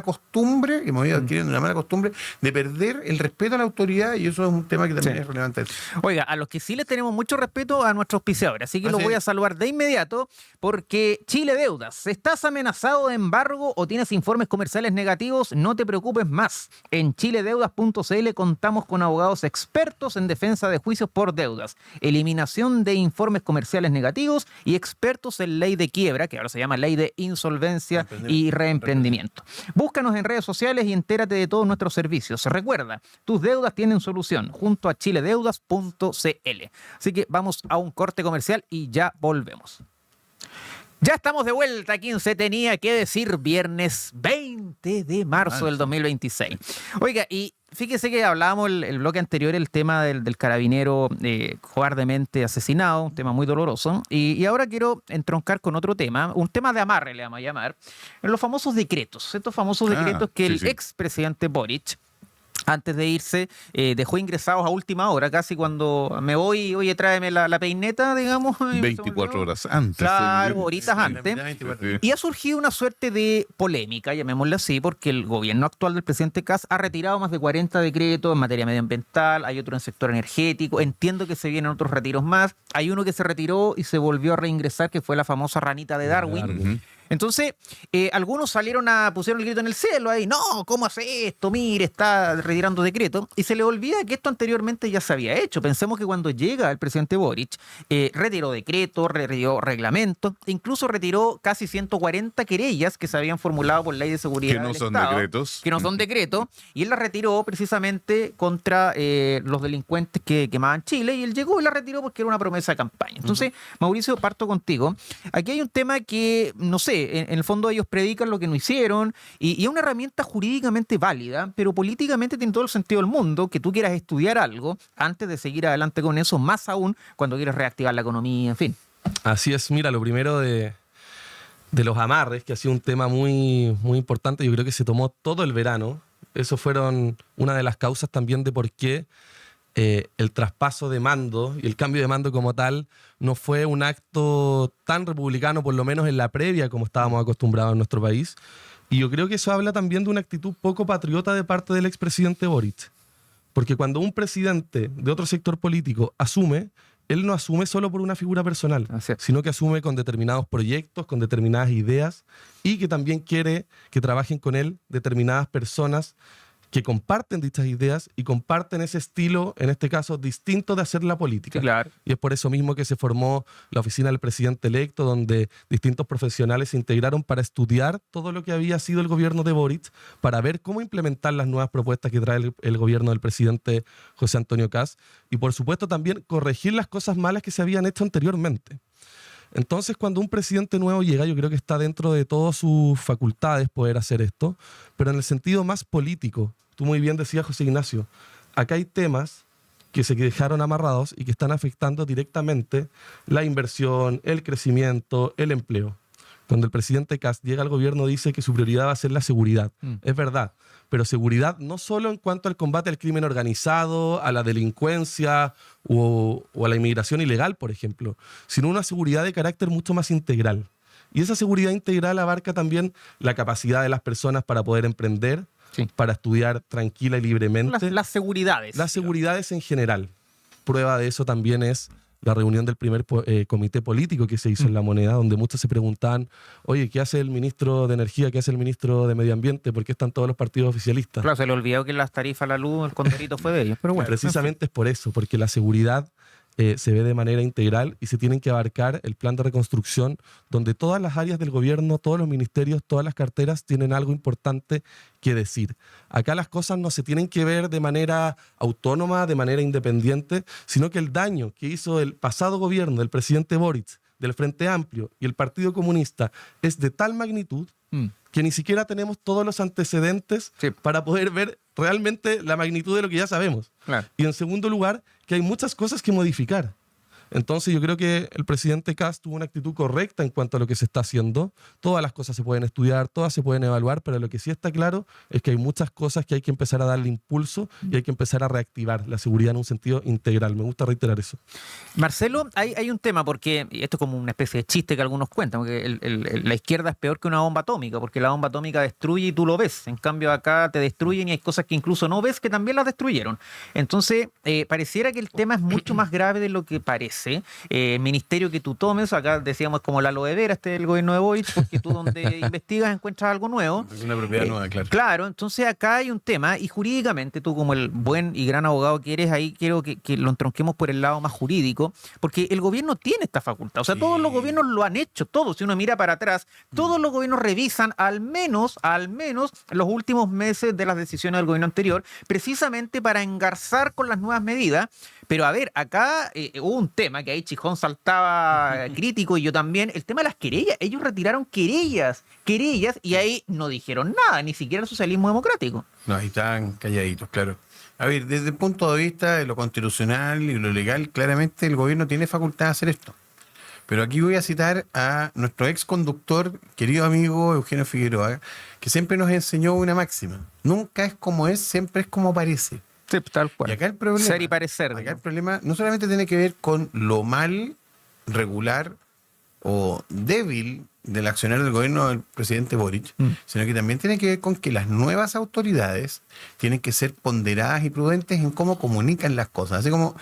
costumbre, que hemos ido adquiriendo una mala costumbre de perder el respeto a la autoridad, y eso es un tema que también es relevante. Oiga, a los que sí les tenemos mucho respeto a nuestros auspiciadores, así que los sí. voy a saludar de inmediato porque Chile Deudas, ¿estás amenazado de embargo o tienes informes comerciales negativos? No te preocupes más. En chiledeudas.cl contamos con abogados expertos en defensa de juicios por deudas, eliminación de informes comerciales negativos y expertos en ley de quiebra, que ahora se llama ley de insolvencia y reemprendimiento. Búscanos en redes sociales y entérate de todos nuestros servicios. Recuerda, tus deudas tienen solución junto a chiledeudas.cl. Así que vamos a un corte comercial y ya volvemos. Ya estamos de vuelta aquí en Se Tenía que Decir, viernes 20 de marzo del 2026. Oiga, y fíjese que hablábamos el bloque anterior, el tema del carabinero cobardemente asesinado, un tema muy doloroso, y ahora quiero entroncar con otro tema, un tema de amarre le vamos a llamar, en los famosos decretos, estos famosos decretos que el expresidente Boric, antes de irse, dejó ingresados a última hora, casi cuando me voy, oye, tráeme la peineta, digamos. 24 horas antes. Claro, horitas antes. Y ha surgido una suerte de polémica, llamémosla así, porque el gobierno actual del presidente Kast ha retirado más de 40 decretos en materia medioambiental, hay otro en el sector energético, entiendo que se vienen otros retiros más, hay uno que se retiró y se volvió a reingresar, que fue la famosa ranita de Darwin. Entonces, algunos pusieron el grito en el cielo ahí, no, ¿cómo hace esto? Mire, está retirando decretos. Y se le olvida que esto anteriormente ya se había hecho. Pensemos que cuando llega el presidente Boric, retiró decretos, retiró reglamentos, incluso retiró casi 140 querellas que se habían formulado por ley de seguridad Que no del son Estado, decretos. que no son decretos, y él las retiró precisamente contra los delincuentes que quemaban Chile, y él llegó y la retiró porque era una promesa de campaña. Entonces, Mauricio, parto contigo. Aquí hay un tema que, no sé, en el fondo ellos predican lo que no hicieron y es una herramienta jurídicamente válida, pero políticamente tiene todo el sentido del mundo que tú quieras estudiar algo antes de seguir adelante con eso, más aún cuando quieres reactivar la economía, en fin. Así es, mira, lo primero de los amarres, que ha sido un tema muy, muy importante, yo creo que se tomó todo el verano. Eso fueron una de las causas también de por qué el traspaso de mando y el cambio de mando como tal no fue un acto tan republicano, por lo menos en la previa, como estábamos acostumbrados en nuestro país. Y yo creo que eso habla también de una actitud poco patriota de parte del expresidente Boric. Porque cuando un presidente de otro sector político asume, él no asume solo por una figura personal, sino que asume con determinados proyectos, con determinadas ideas, y que también quiere que trabajen con él determinadas personas que comparten dichas ideas y comparten ese estilo, en este caso, distinto de hacer la política. Sí, claro. Y es por eso mismo que se formó la oficina del presidente electo, donde distintos profesionales se integraron para estudiar todo lo que había sido el gobierno de Boric, para ver cómo implementar las nuevas propuestas que trae el gobierno del presidente José Antonio Kast, y por supuesto también corregir las cosas malas que se habían hecho anteriormente. Entonces, cuando un presidente nuevo llega, yo creo que está dentro de todas sus facultades poder hacer esto, pero en el sentido más político. Tú muy bien decías, José Ignacio, acá hay temas que se dejaron amarrados y que están afectando directamente la inversión, el crecimiento, el empleo. Cuando el presidente Kast llega al gobierno, dice que su prioridad va a ser la seguridad. Es verdad, pero seguridad no solo en cuanto al combate al crimen organizado, a la delincuencia o a la inmigración ilegal, por ejemplo, sino una seguridad de carácter mucho más integral. Y esa seguridad integral abarca también la capacidad de las personas para poder emprender, para estudiar tranquila y libremente. Las seguridades. Las seguridades en general. Prueba de eso también es la reunión del primer comité político que se hizo en La Moneda, donde muchos se preguntaban, oye, ¿qué hace el ministro de Energía, qué hace el ministro de Medio Ambiente? ¿Por qué están todos los partidos oficialistas? Claro, se le olvidó que las tarifas, la luz, el condorito fue de ellos, pero bueno. Precisamente es por eso, porque la seguridad se ve de manera integral y se tienen que abarcar el plan de reconstrucción, donde todas las áreas del gobierno, todos los ministerios, todas las carteras tienen algo importante que decir. Acá las cosas no se tienen que ver de manera autónoma, de manera independiente, sino que el daño que hizo el pasado gobierno del presidente Boric del Frente Amplio y el Partido Comunista es de tal magnitud que ni siquiera tenemos todos los antecedentes Sí. para poder ver realmente la magnitud de lo que ya sabemos. Claro. Y en segundo lugar, que hay muchas cosas que modificar. Entonces yo creo que el presidente Kast tuvo una actitud correcta en cuanto a lo que se está haciendo. Todas las cosas se pueden estudiar, todas se pueden evaluar, pero lo que sí está claro es que hay muchas cosas que hay que empezar a darle impulso y hay que empezar a reactivar la seguridad en un sentido integral. Me gusta reiterar eso. Marcelo, hay un tema, porque y esto es como una especie de chiste que algunos cuentan, porque la izquierda es peor que una bomba atómica, porque la bomba atómica destruye y tú lo ves. En cambio acá te destruyen y hay cosas que incluso no ves que también las destruyeron. Entonces, pareciera que el tema es mucho más grave de lo que parece. El ministerio que tú tomes, acá decíamos como la aloe vera, el gobierno de Boric, porque tú donde investigas encuentras algo nuevo. Es una propiedad nueva, claro. Claro, entonces acá hay un tema y jurídicamente tú como el buen y gran abogado que eres, ahí quiero que lo entronquemos por el lado más jurídico, porque el gobierno tiene esta facultad. O sea, Sí. todos los gobiernos lo han hecho, todos. Si uno mira para atrás, todos los gobiernos revisan al menos los últimos meses de las decisiones del gobierno anterior, precisamente para engarzar con las nuevas medidas. Pero a ver, acá hubo un tema que ahí Chijón saltaba crítico y yo también, el tema de las querellas. Ellos retiraron querellas y ahí no dijeron nada, ni siquiera el socialismo democrático. No, ahí están calladitos, claro. A ver, desde el punto de vista de lo constitucional y lo legal, claramente el gobierno tiene facultad de hacer esto. Pero aquí voy a citar a nuestro ex conductor, querido amigo Eugenio Figueroa, que siempre nos enseñó una máxima. Nunca es como es, siempre es como parece. Sí, tal cual. Y acá el problema, Ser y parecer. acá el problema no solamente tiene que ver con lo mal, regular o débil del accionar del gobierno del presidente Boric, sino que también tiene que ver con que las nuevas autoridades tienen que ser ponderadas y prudentes en cómo comunican las cosas. Así como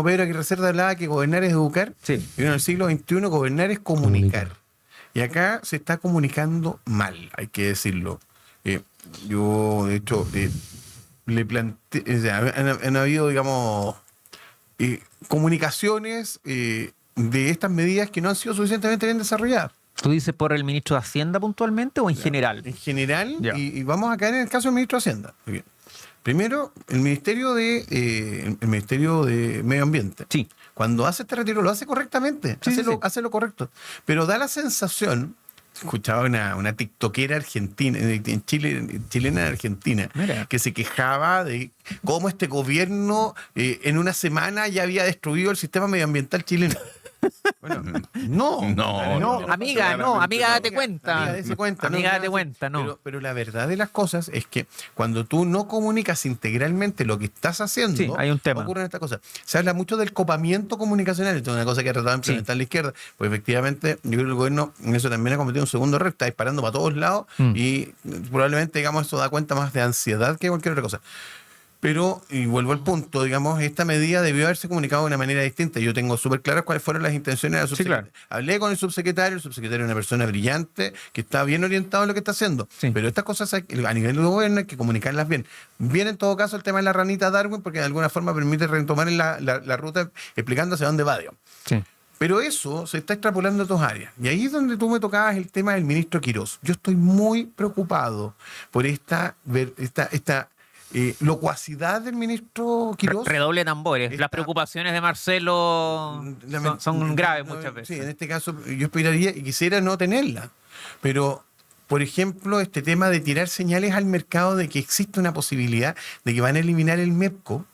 Pedro Aguirre Cerda hablaba que gobernar es educar, Sí. y en el siglo XXI gobernar es comunicar. Y acá se está comunicando mal, hay que decirlo. Yo, de hecho, le planteé, o sea, han habido, digamos, comunicaciones de estas medidas que no han sido suficientemente bien desarrolladas. ¿Tú dices por el ministro de Hacienda puntualmente o en general? En general, Ya. y vamos a caer en el caso del ministro de Hacienda. Muy bien. Primero, el Ministerio de Medio Ambiente. Sí. Cuando hace este retiro, lo hace correctamente, Sí, sí. hace lo correcto. Pero da la sensación, escuchaba una tiktokera argentina, chilena de Argentina, Mira. que se quejaba de cómo este gobierno en una semana ya había destruido el sistema medioambiental chileno. Bueno, No, amiga, date cuenta. Amiga, dése cuenta. Amiga, date cuenta, no. Pero la verdad de las cosas es que cuando tú no comunicas integralmente lo que estás haciendo, Sí, hay un tema. ocurren estas cosas. Se habla mucho del copamiento comunicacional, esto es una cosa que ha tratado de implementar la izquierda. Pues efectivamente, yo creo que el gobierno en eso también ha cometido un segundo error, está disparando para todos lados y probablemente, digamos, eso da cuenta más de ansiedad que cualquier otra cosa. Pero, y vuelvo al punto, digamos, esta medida debió haberse comunicado de una manera distinta. Yo tengo súper claras cuáles fueron las intenciones de la subsecretaria. claro. Hablé con el subsecretario es una persona brillante, que está bien orientado en lo que está haciendo. Sí. Pero estas cosas a nivel de gobierno hay que comunicarlas bien. Bien, en todo caso, el tema de la ranita Darwin, porque de alguna forma permite retomar la ruta explicando hacia dónde va, digamos. Sí. Pero eso se está extrapolando a otras áreas. Y ahí es donde tú me tocabas el tema del ministro Quirós. Yo estoy muy preocupado por esta locuacidad del ministro Quirós. Redoble de tambores. Está- Las preocupaciones de Marcelo son graves muchas veces. Sí, en este caso yo esperaría y quisiera no tenerla. Pero, por ejemplo, este tema de tirar señales al mercado de que existe una posibilidad de que van a eliminar el MEPCO,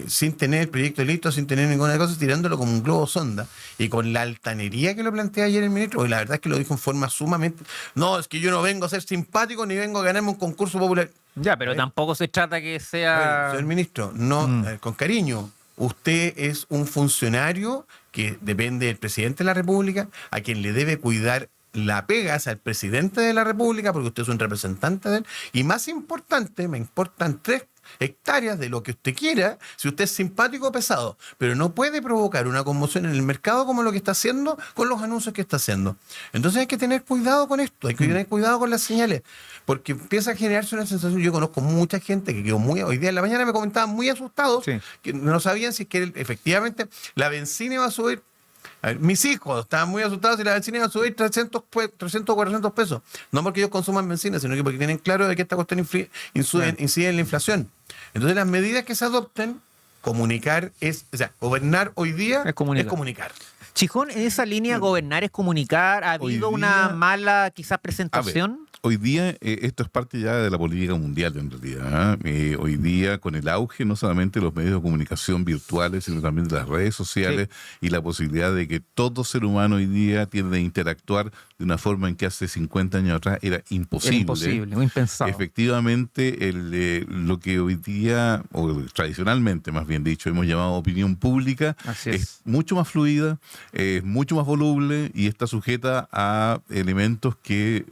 sin tener el proyecto listo, sin tener ninguna cosa, tirándolo como un globo sonda, y con la altanería que lo plantea ayer el ministro, porque la verdad es que lo dijo en forma sumamente... No, es que yo no vengo a ser simpático ni vengo a ganarme un concurso popular. Ya, pero tampoco se trata que A ver, sea... señor ministro, no, con cariño, usted es un funcionario que depende del presidente de la República, a quien le debe cuidar la pega es al presidente de la República, porque usted es un representante de él, y más importante, me importan 3 hectáreas de lo que usted quiera, si usted es simpático o pesado, pero no puede provocar una conmoción en el mercado como lo que está haciendo con los anuncios que está haciendo. Entonces hay que tener cuidado con esto, hay que tener cuidado con las señales, porque empieza a generarse una sensación. Yo conozco mucha gente que quedó hoy día en la mañana me comentaban muy asustados, Sí. que no sabían si es que efectivamente la benzina iba a subir. A ver, mis hijos estaban muy asustados si la benzina iba a subir 300 o 400 pesos. No porque ellos consuman benzina, sino que porque tienen claro de que esta cuestión incide en la inflación. Entonces, las medidas que se adopten, gobernar hoy día Es comunicar. Chijón, en esa línea, gobernar es comunicar. ¿Ha Hoy habido día- una mala, quizás, presentación? Hoy día esto es parte ya de la política mundial en realidad. ¿Ah? Hoy día con el auge no solamente de los medios de comunicación virtuales, sino también de las redes sociales y la posibilidad de que todo ser humano hoy día tiene de interactuar de una forma en que hace 50 años atrás era imposible. Era imposible, muy impensado. Efectivamente, lo que hoy día, o tradicionalmente más bien dicho, hemos llamado opinión pública, Así es. mucho más fluida, es mucho más voluble y está sujeta a elementos que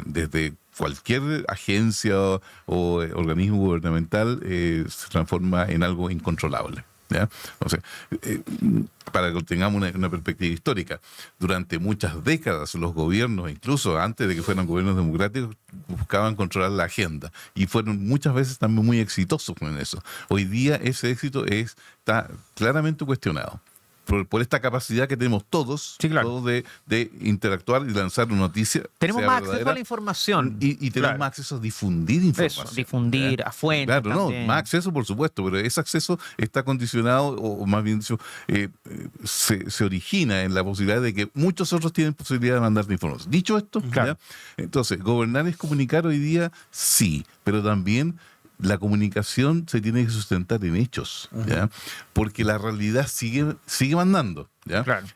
desde cualquier agencia o organismo gubernamental se transforma en algo incontrolable. ¿Ya? Entonces, para que tengamos una perspectiva histórica, durante muchas décadas los gobiernos, incluso antes de que fueran gobiernos democráticos, buscaban controlar la agenda y fueron muchas veces también muy exitosos con eso. Hoy día ese éxito está claramente cuestionado. Por esta capacidad que tenemos todos, Sí, claro. todos de interactuar y lanzar una noticia. Tenemos sea más acceso verdadera, a la información. y tenemos Claro. más acceso a difundir información. Eso, difundir ¿Ya? a fuentes. Claro, no, también. más acceso por supuesto, pero ese acceso está condicionado, o más bien dicho, se origina en la posibilidad de que muchos otros tienen posibilidad de mandar información. Dicho esto, Claro. ¿ya? Entonces, gobernar es comunicar hoy día, sí, pero también la comunicación se tiene que sustentar en hechos, ¿ya? Porque la realidad sigue mandando, ¿ya? Claro.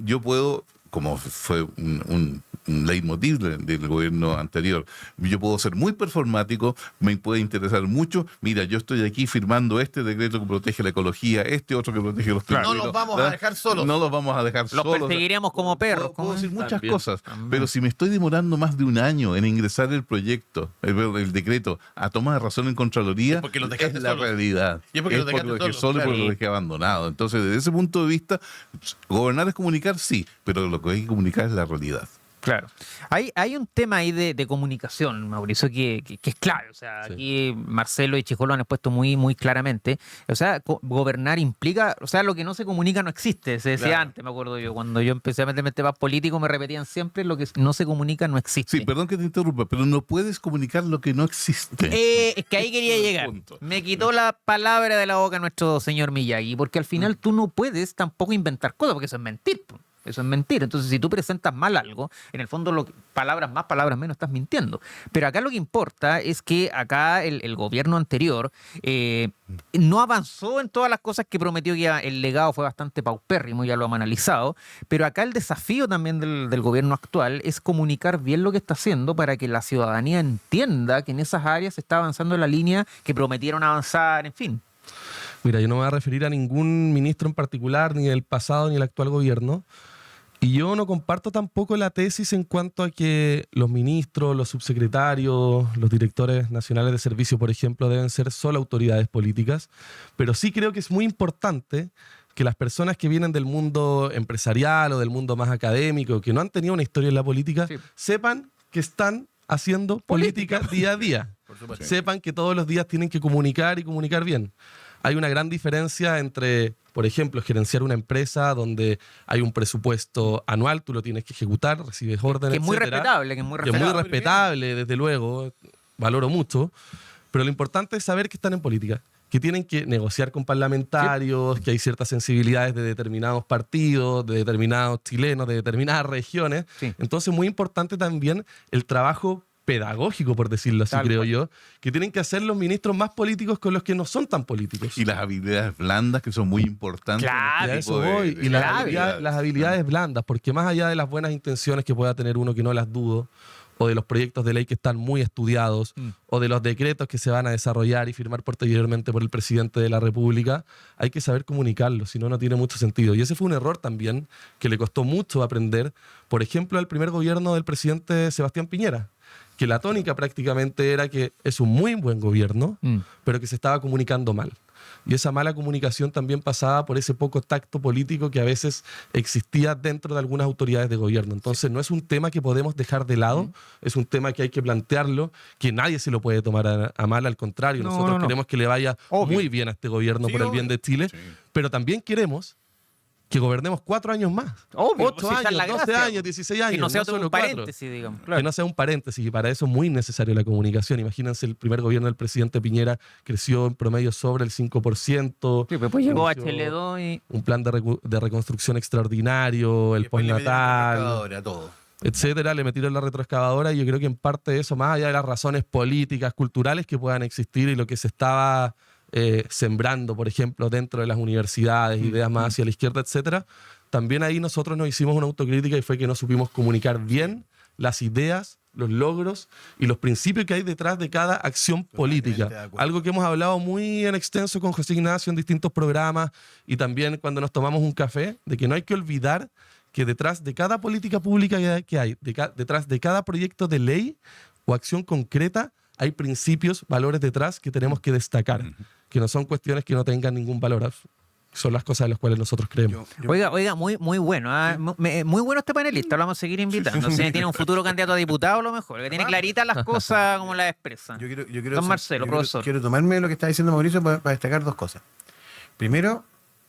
Yo puedo, como fue un leitmotiv del gobierno anterior, yo puedo ser muy performático, me puede interesar mucho. Mira, yo estoy aquí firmando este decreto que protege la ecología, este otro que protege los Claro. pingüinos, No los vamos a ¿verdad? dejar solos. No los vamos a dejar Los solos. perseguiríamos como perros. Puedo decir muchas También. cosas, pero si me estoy demorando más de un año en ingresar el proyecto, el decreto, a toma de razón en Contraloría, Es porque los dejaste es la solos. realidad. Y es porque los dejaste lo dejé solos, solo y porque claro. lo dejé abandonado. Entonces, desde ese punto de vista, gobernar es comunicar, sí, pero lo que hay que comunicar es la realidad. Claro. Hay un tema ahí de comunicación, Mauricio, que es clave. O sea, Sí. aquí Marcelo y Chico lo han expuesto muy, muy claramente. O sea, gobernar implica, o sea, lo que no se comunica no existe. Se decía Claro. antes, me acuerdo yo, cuando yo empecé a meterme en temas políticos, me repetían siempre lo que no se comunica no existe. Sí, perdón que te interrumpa, pero no puedes comunicar lo que no existe. Es que ahí quería Ese es el llegar. punto. Me quitó la palabra de la boca nuestro señor Miyagi, porque al final tú no puedes tampoco inventar cosas, porque eso es mentir. Po. Eso es mentir. Entonces, si tú presentas mal algo, en el fondo, palabras más, palabras menos, estás mintiendo. Pero acá lo que importa es que acá el gobierno anterior no avanzó en todas las cosas que prometió, que el legado fue bastante paupérrimo, ya lo hemos analizado. Pero acá el desafío también del gobierno actual es comunicar bien lo que está haciendo para que la ciudadanía entienda que en esas áreas se está avanzando en la línea que prometieron avanzar, en fin. Mira, yo no me voy a referir a ningún ministro en particular, ni del pasado ni del actual gobierno. Y yo no comparto tampoco la tesis en cuanto a que los ministros, los subsecretarios, los directores nacionales de servicio, por ejemplo, deben ser solo autoridades políticas. Pero sí creo que es muy importante que las personas que vienen del mundo empresarial o del mundo más académico, que no han tenido una historia en la política, Sí. sepan que están haciendo política día a día. Por supuesto. Sepan que todos los días tienen que comunicar y comunicar bien. Hay una gran diferencia entre, por ejemplo, gerenciar una empresa donde hay un presupuesto anual, tú lo tienes que ejecutar, recibes órdenes, Que es muy etcétera, respetable, que es muy que es muy respetable. respetable, desde luego, valoro mucho, pero lo importante es saber que están en política, que tienen que negociar con parlamentarios, que hay ciertas sensibilidades de determinados partidos, de determinados chilenos, de determinadas regiones. Sí. Entonces, muy importante también el trabajo pedagógico, por decirlo así, Tal creo cual. yo, que tienen que hacer los ministros más políticos con los que no son tan políticos. Y las habilidades blandas que son muy importantes. Claro, Y a en este eso tipo de- voy. de Y las clave. habilidades blandas, porque más allá de las buenas intenciones que pueda tener uno, que no las dudo, o de los proyectos de ley que están muy estudiados, o de los decretos que se van a desarrollar y firmar posteriormente por el presidente de la República, hay que saber comunicarlo, si no, no tiene mucho sentido. Y ese fue un error también que le costó mucho aprender, por ejemplo, al primer gobierno del presidente Sebastián Piñera, que la tónica prácticamente era que es un muy buen gobierno, pero que se estaba comunicando mal. Y esa mala comunicación también pasaba por ese poco tacto político que a veces existía dentro de algunas autoridades de gobierno. Entonces no es un tema que podemos dejar de lado, es un tema que hay que plantearlo, que nadie se lo puede tomar a mal, al contrario. No, Nosotros no, no. queremos que le vaya Obvio. muy bien a este gobierno Sí, por el bien obvio. de Chile, Sí. pero también queremos que gobernemos 4 años más. Obvio, 8 pues, esa es años, la 12 gracia, años, 16 años. Que no sea solo un 4. paréntesis, digamos. Que Claro. no sea un paréntesis, y para eso es muy necesario la comunicación. Imagínense, el primer gobierno del presidente Piñera creció en promedio sobre el 5%. Sí, pues llegó Anunció HL2 y... un plan de reconstrucción extraordinario, el Después le metieron postnatal, retroexcavadora a todo. etcétera, le metieron la retroexcavadora, y yo creo que en parte de eso, más allá de las razones políticas, culturales que puedan existir y lo que se estaba sembrando, por ejemplo, dentro de las universidades, ideas más hacia la izquierda, etcétera, también ahí nosotros nos hicimos una autocrítica y fue que no supimos comunicar bien las ideas, los logros y los principios que hay detrás de cada acción política. de acuerdo. Algo que hemos hablado muy en extenso con José Ignacio en distintos programas y también cuando nos tomamos un café, de que no hay que olvidar que detrás de cada política pública que hay, detrás de cada proyecto de ley o acción concreta, hay principios, valores detrás que tenemos que destacar, que no son cuestiones que no tengan ningún valor. Son las cosas en las cuales nosotros creemos. Oiga, muy bueno. Muy bueno este panelista, lo vamos a seguir invitando. Si tiene un futuro candidato a diputado, a lo mejor. Que tiene claritas las cosas como las expresa. Yo quiero Don Marcelo, profesor. Quiero tomarme lo que está diciendo Mauricio para destacar 2 cosas. Primero,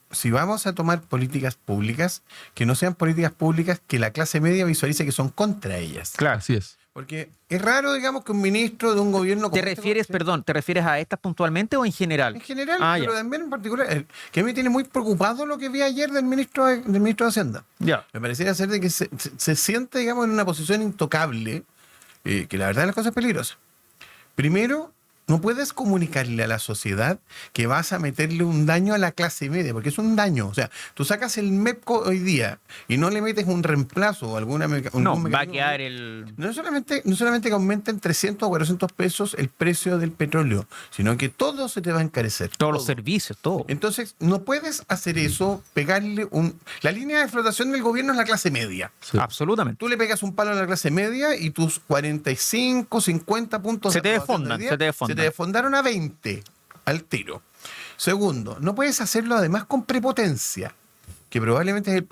si vamos a tomar políticas públicas, que no sean políticas públicas que la clase media visualice que son contra ellas. Claro. Así es. Porque es raro, digamos, que un ministro de un gobierno... ¿Te refieres a estas puntualmente o en general? En general, Ah, pero ya. también en particular. Que a mí me tiene muy preocupado lo que vi ayer del ministro de Hacienda. Ya. Me pareciera ser de que se siente, digamos, en una posición intocable, que la verdad las cosas es peligrosa. Primero, no puedes comunicarle a la sociedad que vas a meterle un daño a la clase media, porque es un daño. O sea, tú sacas el MEPCO hoy día y no le metes un reemplazo o alguna No, algún va a mecanismo. quedar el... No solamente que aumenten 300 o 400 pesos el precio del petróleo, sino que todo se te va a encarecer. Todos los todo. servicios, todo. Entonces, no puedes hacer eso, pegarle un... La línea de flotación del gobierno es la clase media. Sí. Absolutamente. Tú le pegas un palo a la clase media y tus 45, 50 puntos Se te de aprobación desfondan, del día se te desfondan. se te desfondaron a 20 al tiro. Segundo, no puedes hacerlo además con prepotencia, que probablemente es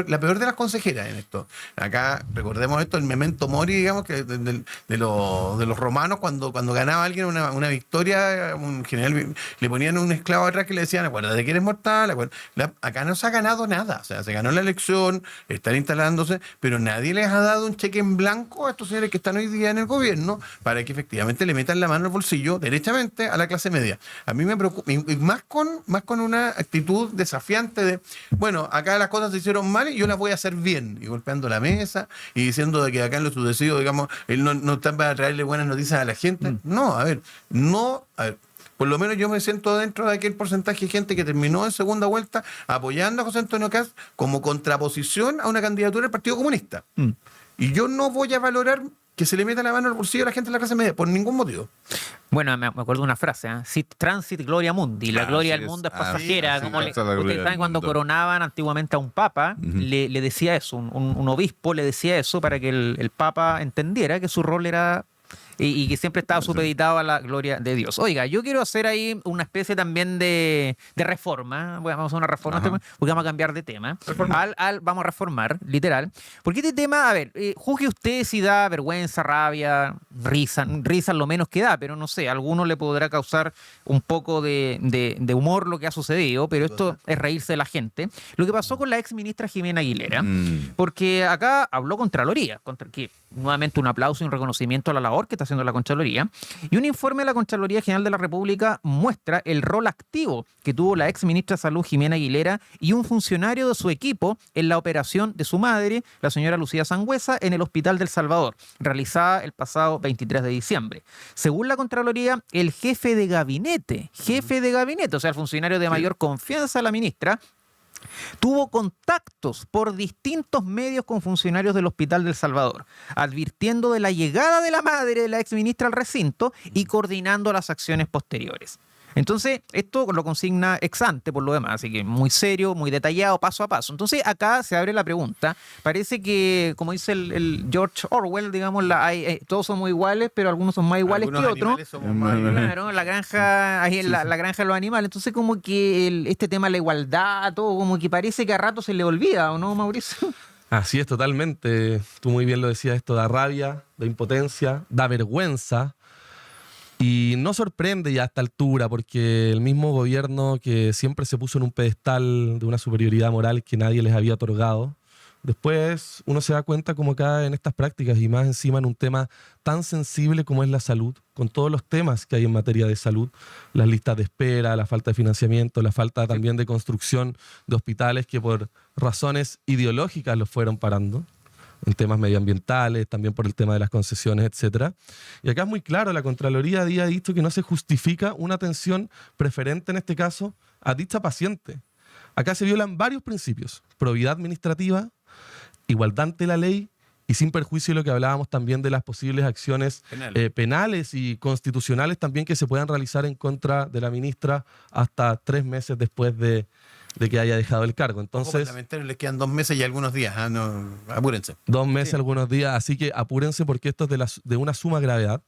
la peor de las consejeras en esto. Acá, recordemos esto, el memento mori, digamos, que de los romanos, cuando ganaba alguien una victoria, un general le ponían un esclavo atrás que le decían, acuérdate que eres mortal. Acá no se ha ganado nada. O sea, se ganó la elección, están instalándose, pero nadie les ha dado un cheque en blanco a estos señores que están hoy día en el gobierno para que efectivamente le metan la mano al bolsillo derechamente a la clase media. A mí me preocupa, y más con una actitud desafiante de, bueno, acá las cosas se hicieron mal y yo las voy a hacer bien, y golpeando la mesa y diciendo de que acá en lo sucesivo, digamos, él no está para traerle buenas noticias a la gente. No, a ver, por lo menos yo me siento dentro de aquel porcentaje de gente que terminó en segunda vuelta apoyando a José Antonio Kast como contraposición a una candidatura del Partido Comunista. Y yo no voy a valorar que se le meta la mano al bolsillo a la gente de la clase media por ningún motivo. Bueno, me acuerdo de una frase, Sit transit gloria mundi, la gloria del mundo es pasajera. así Como es, esa es la gloria ustedes del saben, cuando mundo. coronaban antiguamente a un papa, le decía eso, un obispo le decía eso para que el papa entendiera que su rol era... Y que siempre estaba supeditado a la gloria de Dios. Oiga, yo quiero hacer ahí una especie también de reforma. Bueno, vamos a hacer una reforma, porque vamos a cambiar de tema. Vamos a reformar, literal. Porque este tema, a ver, juzgue usted si da vergüenza, rabia, risa lo menos que da, pero no sé, a alguno le podrá causar un poco de humor lo que ha sucedido, pero esto es reírse de la gente. Lo que pasó con la ex ministra Jimena Aguilera, porque acá habló Contraloría, que nuevamente un aplauso y un reconocimiento a la labor que está haciendo la Contraloría, y un informe de la Contraloría General de la República muestra el rol activo que tuvo la ex ministra de Salud Jimena Aguilera y un funcionario de su equipo en la operación de su madre, la señora Lucía Sangüesa, en el Hospital del Salvador, realizada el pasado 23 de diciembre. Según la Contraloría, el jefe de gabinete, o sea, el funcionario de mayor confianza de la ministra, tuvo contactos por distintos medios con funcionarios del Hospital del Salvador, advirtiendo de la llegada de la madre de la exministra al recinto y coordinando las acciones posteriores. Entonces, esto lo consigna ex ante por lo demás, así que muy serio, muy detallado, paso a paso. Entonces, acá se abre la pregunta. Parece que, como dice el George Orwell, digamos, todos somos iguales, pero algunos son más iguales Algunos que otros. animales somos más Claro, la granja, ahí en la granja de los animales. Entonces, como que este tema de la igualdad, todo, como que parece que a rato se le olvida, ¿o no, Mauricio? Así es, totalmente. Tú muy bien lo decías, esto da rabia, da impotencia, da vergüenza. Y no sorprende ya a esta altura, porque el mismo gobierno que siempre se puso en un pedestal de una superioridad moral que nadie les había otorgado, después uno se da cuenta cómo cae en estas prácticas, y más encima en un tema tan sensible como es la salud, con todos los temas que hay en materia de salud, las listas de espera, la falta de financiamiento, la falta también de construcción de hospitales que por razones ideológicas los fueron parando, en temas medioambientales, también por el tema de las concesiones, etcétera. Y acá es muy claro, la Contraloría había dicho que no se justifica una atención preferente, en este caso, a dicha paciente. Acá se violan varios principios: probidad administrativa, igualdad ante la ley y sin perjuicio de lo que hablábamos también de las posibles acciones penales y constitucionales también que se puedan realizar en contra de la ministra hasta 3 meses después de que haya dejado el cargo. Entonces, parlamentario les quedan 2 meses y algunos días. No, apúrense. 2 meses, algunos días. Así que apúrense, porque esto es de una suma gravedad.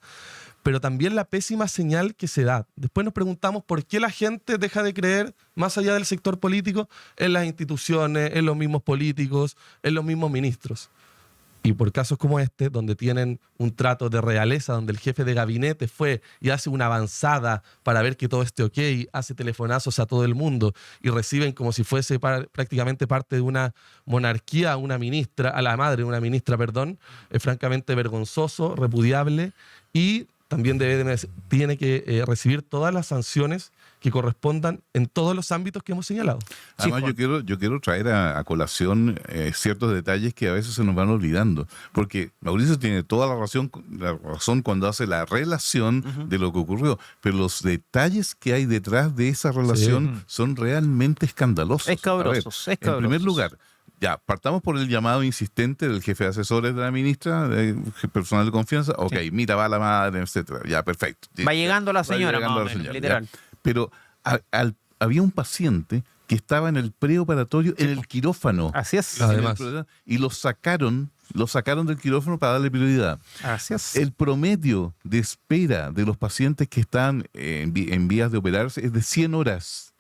Pero también la pésima señal que se da. Después nos preguntamos por qué la gente deja de creer, más allá del sector político, en las instituciones, en los mismos políticos, en los mismos ministros. Y por casos como este, donde tienen un trato de realeza, donde el jefe de gabinete fue y hace una avanzada para ver que todo esté ok, hace telefonazos a todo el mundo y reciben como si fuese prácticamente parte de una monarquía a la madre de una ministra, perdón, es francamente vergonzoso, repudiable, y también tiene que recibir todas las sanciones que correspondan en todos los ámbitos que hemos señalado. Además, yo quiero traer a colación ciertos detalles que a veces se nos van olvidando, porque Mauricio tiene toda la razón cuando hace la relación de lo que ocurrió, pero los detalles que hay detrás de esa relación son realmente escandalosos. Escabrosos. En primer lugar, ya, partamos por el llamado insistente del jefe de asesores de la ministra, personal de confianza. Ok, mira, va la madre, etcétera. Ya, perfecto. Va llegando la señora, llegando más o la menos, señora, literal. ya. Pero había un paciente que estaba en el preoperatorio, en el quirófano. Así es. Además. Y lo sacaron del quirófano para darle prioridad. Así es. El promedio de espera de los pacientes que están en vías de operarse es de 100 horas.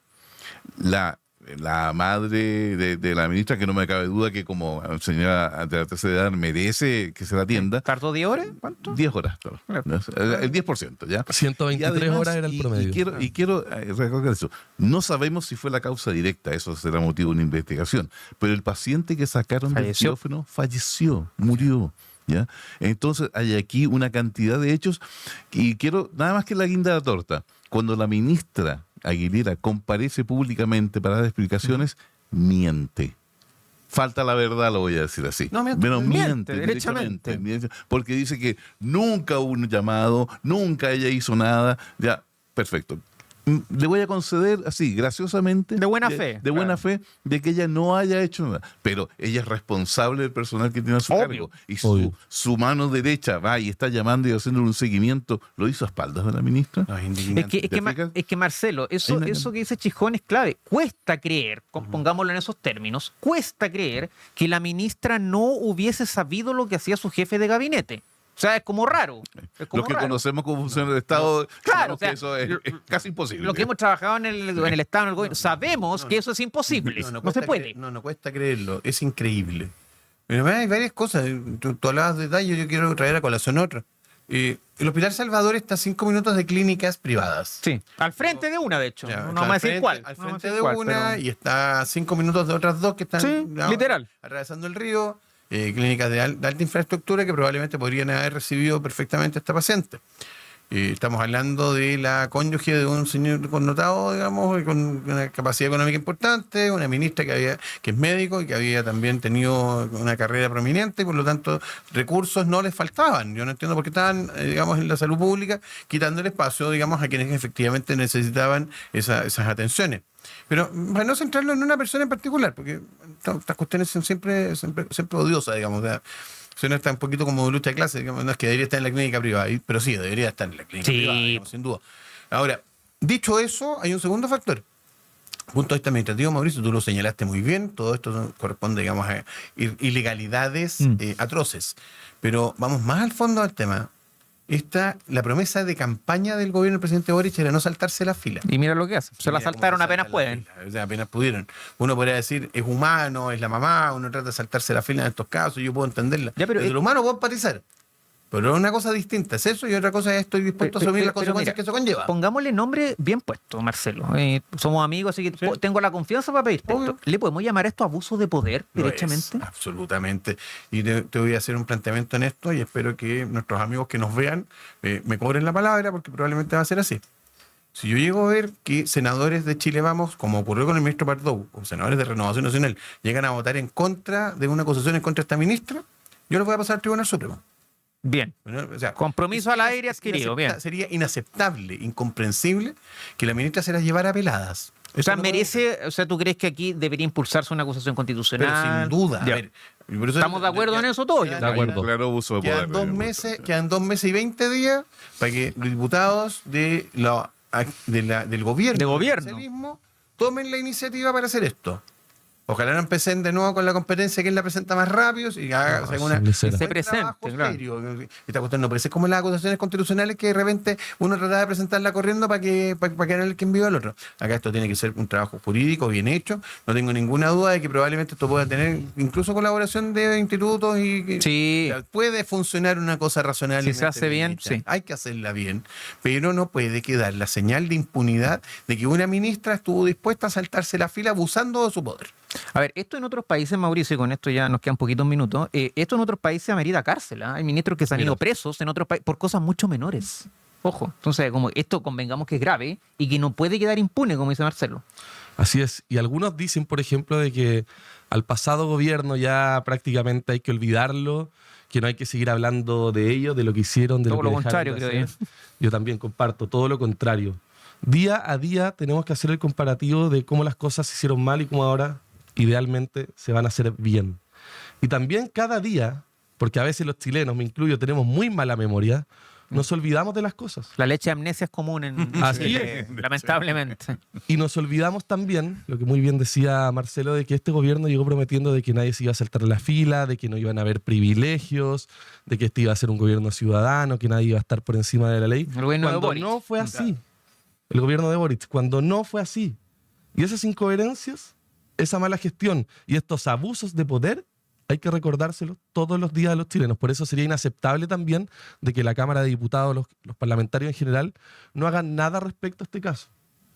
La madre de la ministra, que no me cabe duda que como señora de la tercera edad merece que se la atienda. ¿Tardó 10 horas? ¿Cuánto? 10 horas, claro. El 10%, ¿ya? 123 además, horas era el promedio. Y quiero recalcar eso. No sabemos si fue la causa directa, eso será motivo de una investigación, pero el paciente que sacaron del quirófano falleció, murió. ¿Ya? Entonces hay aquí una cantidad de hechos, y quiero, nada más que la guinda de la torta, cuando la ministra Aguilera comparece públicamente para dar explicaciones, miente. Falta la verdad, lo voy a decir así. No, miente, derechamente. Porque dice que nunca hubo un llamado, nunca ella hizo nada. Ya, perfecto. Le voy a conceder así, graciosamente. De buena fe. De buena fe, de que ella no haya hecho nada. Pero ella es responsable del personal que tiene a su cargo. Y su mano derecha va y está llamando y haciendo un seguimiento. ¿Lo hizo a espaldas de la ministra? No, Es que Marcelo, eso que dice Chijón es clave. Cuesta creer, pongámoslo en esos términos, cuesta creer que la ministra no hubiese sabido lo que hacía su jefe de gabinete. O sea, es como raro. Los que conocemos cómo funciona el Estado, claro, o sea, que eso es casi imposible. Lo que hemos trabajado en el Estado, en el gobierno, sabemos que eso es imposible. No se puede. No cuesta creerlo. Es increíble. Pero hay varias cosas. Tú hablabas de detalles, yo quiero traer a colación otra. El Hospital Salvador está a 5 minutos de clínicas privadas. Sí, al frente de una, de hecho. Ya, no vamos a decir cuál. Al frente de una, y está a 5 minutos de otras dos que están literal, atravesando el río. Clínicas de alta infraestructura que probablemente podrían haber recibido perfectamente a esta paciente. Estamos hablando de la cónyuge de un señor connotado, digamos, con una capacidad económica importante, una ministra que es médico y que había también tenido una carrera prominente, y por lo tanto recursos no les faltaban. Yo no entiendo por qué estaban, digamos, en la salud pública quitando el espacio, digamos, a quienes efectivamente necesitaban esas atenciones. Pero para no centrarlo en una persona en particular, porque estas cuestiones son siempre odiosas, digamos. O sea, suena hasta un poquito como lucha de clase, digamos, no es que debería estar en la clínica privada, pero sí, debería estar en la clínica privada, digamos, sin duda. Ahora, dicho eso, hay un segundo factor. Punto de vista administrativo, Mauricio, tú lo señalaste muy bien, todo esto corresponde, digamos, a ilegalidades atroces. Pero vamos más al fondo del tema. La promesa de campaña del gobierno del presidente Boric era no saltarse la fila. Y mira lo que hacen. Se la saltaron apenas pueden. O sea, apenas pudieron. Uno podría decir, es humano, es la mamá, uno trata de saltarse la fila en estos casos, yo puedo entenderla. Ya, pero lo humano puedo empatizar. Pero una cosa distinta es eso y otra cosa es estoy dispuesto a asumir las consecuencias mira, que eso conlleva. Pongámosle nombre bien puesto, Marcelo. Somos amigos, así que tengo la confianza para pedirte Obvio. esto. ¿Le podemos llamar esto abuso de poder, Lo derechamente? es, absolutamente. Y te voy a hacer un planteamiento en esto y espero que nuestros amigos que nos vean me cobren la palabra porque probablemente va a ser así. Si yo llego a ver que senadores de Chile Vamos, como ocurrió con el ministro Pardow, o senadores de Renovación Nacional, llegan a votar en contra de una acusación en contra de esta ministra, yo los voy a pasar al Tribunal Supremo. Bien. Bueno, o sea, Compromiso al aire adquirido, bien. Sería inaceptable, incomprensible que la ministra se las llevara peladas. O sea, Eso no puede ser. merece, o sea, ¿tú crees que aquí debería impulsarse una acusación constitucional? Pero sin duda. Ya. A ver, y por eso- ¿Estamos de acuerdo en eso todos? quedan- De acuerdo. Claro uso de poder. Quedan 2 meses y 20 días para que los diputados del gobierno, De gobierno. del socialismo, tomen la iniciativa para hacer esto. Ojalá no empecen de nuevo con la competencia, quién la presenta más rápido y haga No, una, sin lesera. Se buen presente, trabajo claro. serio. Esta cuestión no puede ser como las acusaciones constitucionales que de repente uno trata de presentarla corriendo para que no el que envió al otro. Acá esto tiene que ser un trabajo jurídico bien hecho. No tengo ninguna duda de que probablemente esto pueda tener incluso colaboración de institutos y que- Sí. o sea, puede funcionar una cosa razonable. Si se hace bien, sí. Hay que hacerla bien, pero no puede quedar la señal de impunidad de que una ministra estuvo dispuesta a saltarse la fila abusando de su poder. A ver, esto en otros países, Mauricio, y con esto ya nos quedan poquitos minutos, esto en otros países amerita cárcel. ¿Ah? Hay ministros que se han ido presos en otros países por cosas mucho menores. Ojo, entonces como esto convengamos que es grave y que no puede quedar impune, como dice Marcelo. Así es. Y algunos dicen, por ejemplo, de que al pasado gobierno ya prácticamente hay que olvidarlo, que no hay que seguir hablando de ellos, de lo que hicieron, de Todo lo que lo dejaron contrario, de creo hacer. Yo también comparto, todo lo contrario. Día a día tenemos que hacer el comparativo de cómo las cosas se hicieron mal y cómo ahora idealmente se van a hacer bien. Y también cada día, porque a veces los chilenos, me incluyo, tenemos muy mala memoria, nos olvidamos de las cosas. La leche de amnesia es común en Así Chile, es. lamentablemente. Y nos olvidamos también, lo que muy bien decía Marcelo, de que este gobierno llegó prometiendo de que nadie se iba a saltar la fila, de que no iban a haber privilegios, de que este iba a ser un gobierno ciudadano, que nadie iba a estar por encima de la ley. El gobierno de Cuando Boric. no fue así. El gobierno de Boric, cuando no fue así. Y esas incoherencias, esa mala gestión y estos abusos de poder, hay que recordárselos todos los días a los chilenos. Por eso sería inaceptable también de que la Cámara de Diputados, los parlamentarios en general, no hagan nada respecto a este caso.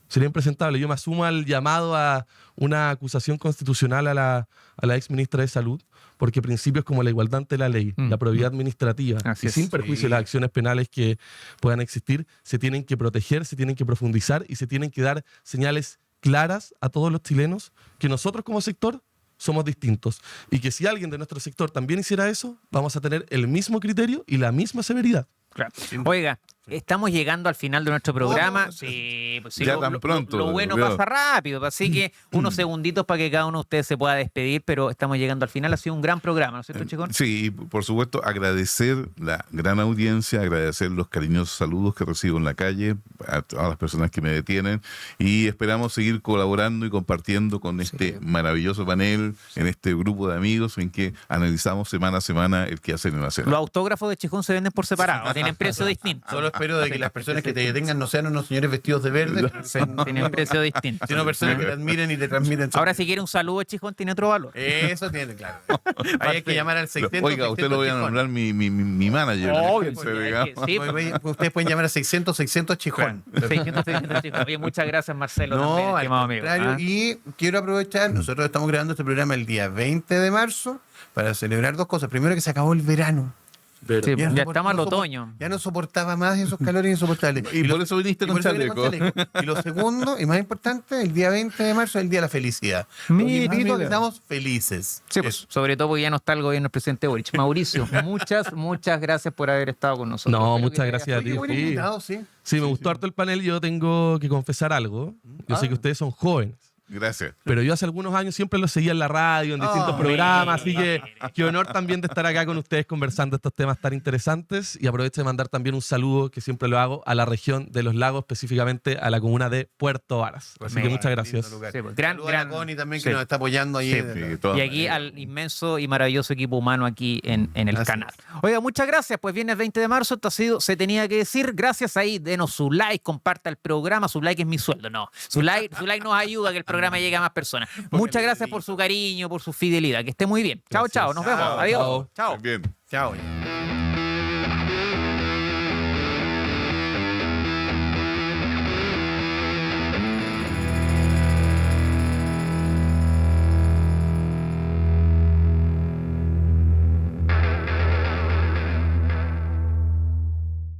Sería impresentable. Yo me asumo al llamado a una acusación constitucional a la ex ministra de Salud, porque principios como la igualdad ante la ley, la probidad administrativa, Así y es. sin perjuicio de las acciones penales que puedan existir, se tienen que proteger, se tienen que profundizar y se tienen que dar señales claras a todos los chilenos que nosotros como sector somos distintos y que si alguien de nuestro sector también hiciera eso, vamos a tener el mismo criterio y la misma severidad. Claro. Oiga, estamos llegando al final de nuestro programa. No, Sí, pues sí, ya tan pronto, lo bueno Leo. pasa rápido, así que unos segunditos para que cada uno de ustedes se pueda despedir, pero estamos llegando al final. Ha sido un gran programa, ¿no es cierto, Chicón? Sí, y por supuesto, agradecer la gran audiencia, agradecer los cariñosos saludos que recibo en la calle, a todas las personas que me detienen, y esperamos seguir colaborando y compartiendo con este maravilloso panel, en este grupo de amigos en que analizamos semana a semana el quehacer en la Los semana. autógrafos de Chicón se venden por separado, tienen precio distinto. Solo espero de que las personas que te detengan no sean unos señores vestidos de verde, Tienen precio distinto. sino personas que te admiren y te transmiten. Ahora, si quiere un saludo, Chicón, tiene otro valor. Eso tiene, claro. Ahí hay que llamar al 600. Oiga, usted lo voy a 600 nombrar mi manager. Obvio, Jefe, sí, digamos. sí, Ustedes pueden llamar al 600 Chijón. 600 Chicón. Oye, muchas gracias, Marcelo. No, también, al estimado amigo. contrario. ¿Ah? Y quiero aprovechar, nosotros estamos grabando este programa el día 20 de marzo para celebrar dos cosas. Primero, que se acabó el verano. Sí, ya no estamos al no otoño. Ya no soportaba más esos calores insoportables. Y por eso viniste y con por eso vine chaleco. Y lo segundo, y más importante, el día 20 de marzo es el día de la felicidad. Mira, Los invito a que mira. estamos felices. Sí, pues, sobre todo porque ya no está el gobierno del presidente Boric. Mauricio, muchas gracias por haber estado con nosotros. No, Espero que muchas te gracias a Oye, ti. buen Sí. invitado, sí. Sí, me gustó harto el panel. Yo tengo que confesar algo. Yo sé que ustedes son jóvenes. Gracias. Pero yo hace algunos años siempre los seguía en la radio, en distintos programas, así que qué honor también de estar acá con ustedes conversando estos temas tan interesantes. Y aprovecho de mandar también un saludo, que siempre lo hago, a la región de Los Lagos, específicamente a la comuna de Puerto Varas. Así que Mira, muchas gracias. Lindo lugar. Sí, pues, gran- Saludos a la gran- Connie también, sí. que nos está apoyando ahí. Sí. De todas Y aquí maneras. al inmenso y maravilloso equipo humano aquí en el Así canal. Oiga, muchas gracias. Pues viene el 20 de marzo, esto ha sido Se Tenía que Decir. Gracias ahí, denos su like, comparta el programa. Su like es mi sueldo. No, su like nos ayuda a que el programa llegue a más personas. Muchas gracias por su cariño, por su fidelidad. Que esté muy bien. Chao, Gracias. chao. Nos vemos. Chao, Adiós. chao. Chao. Bien. Chao.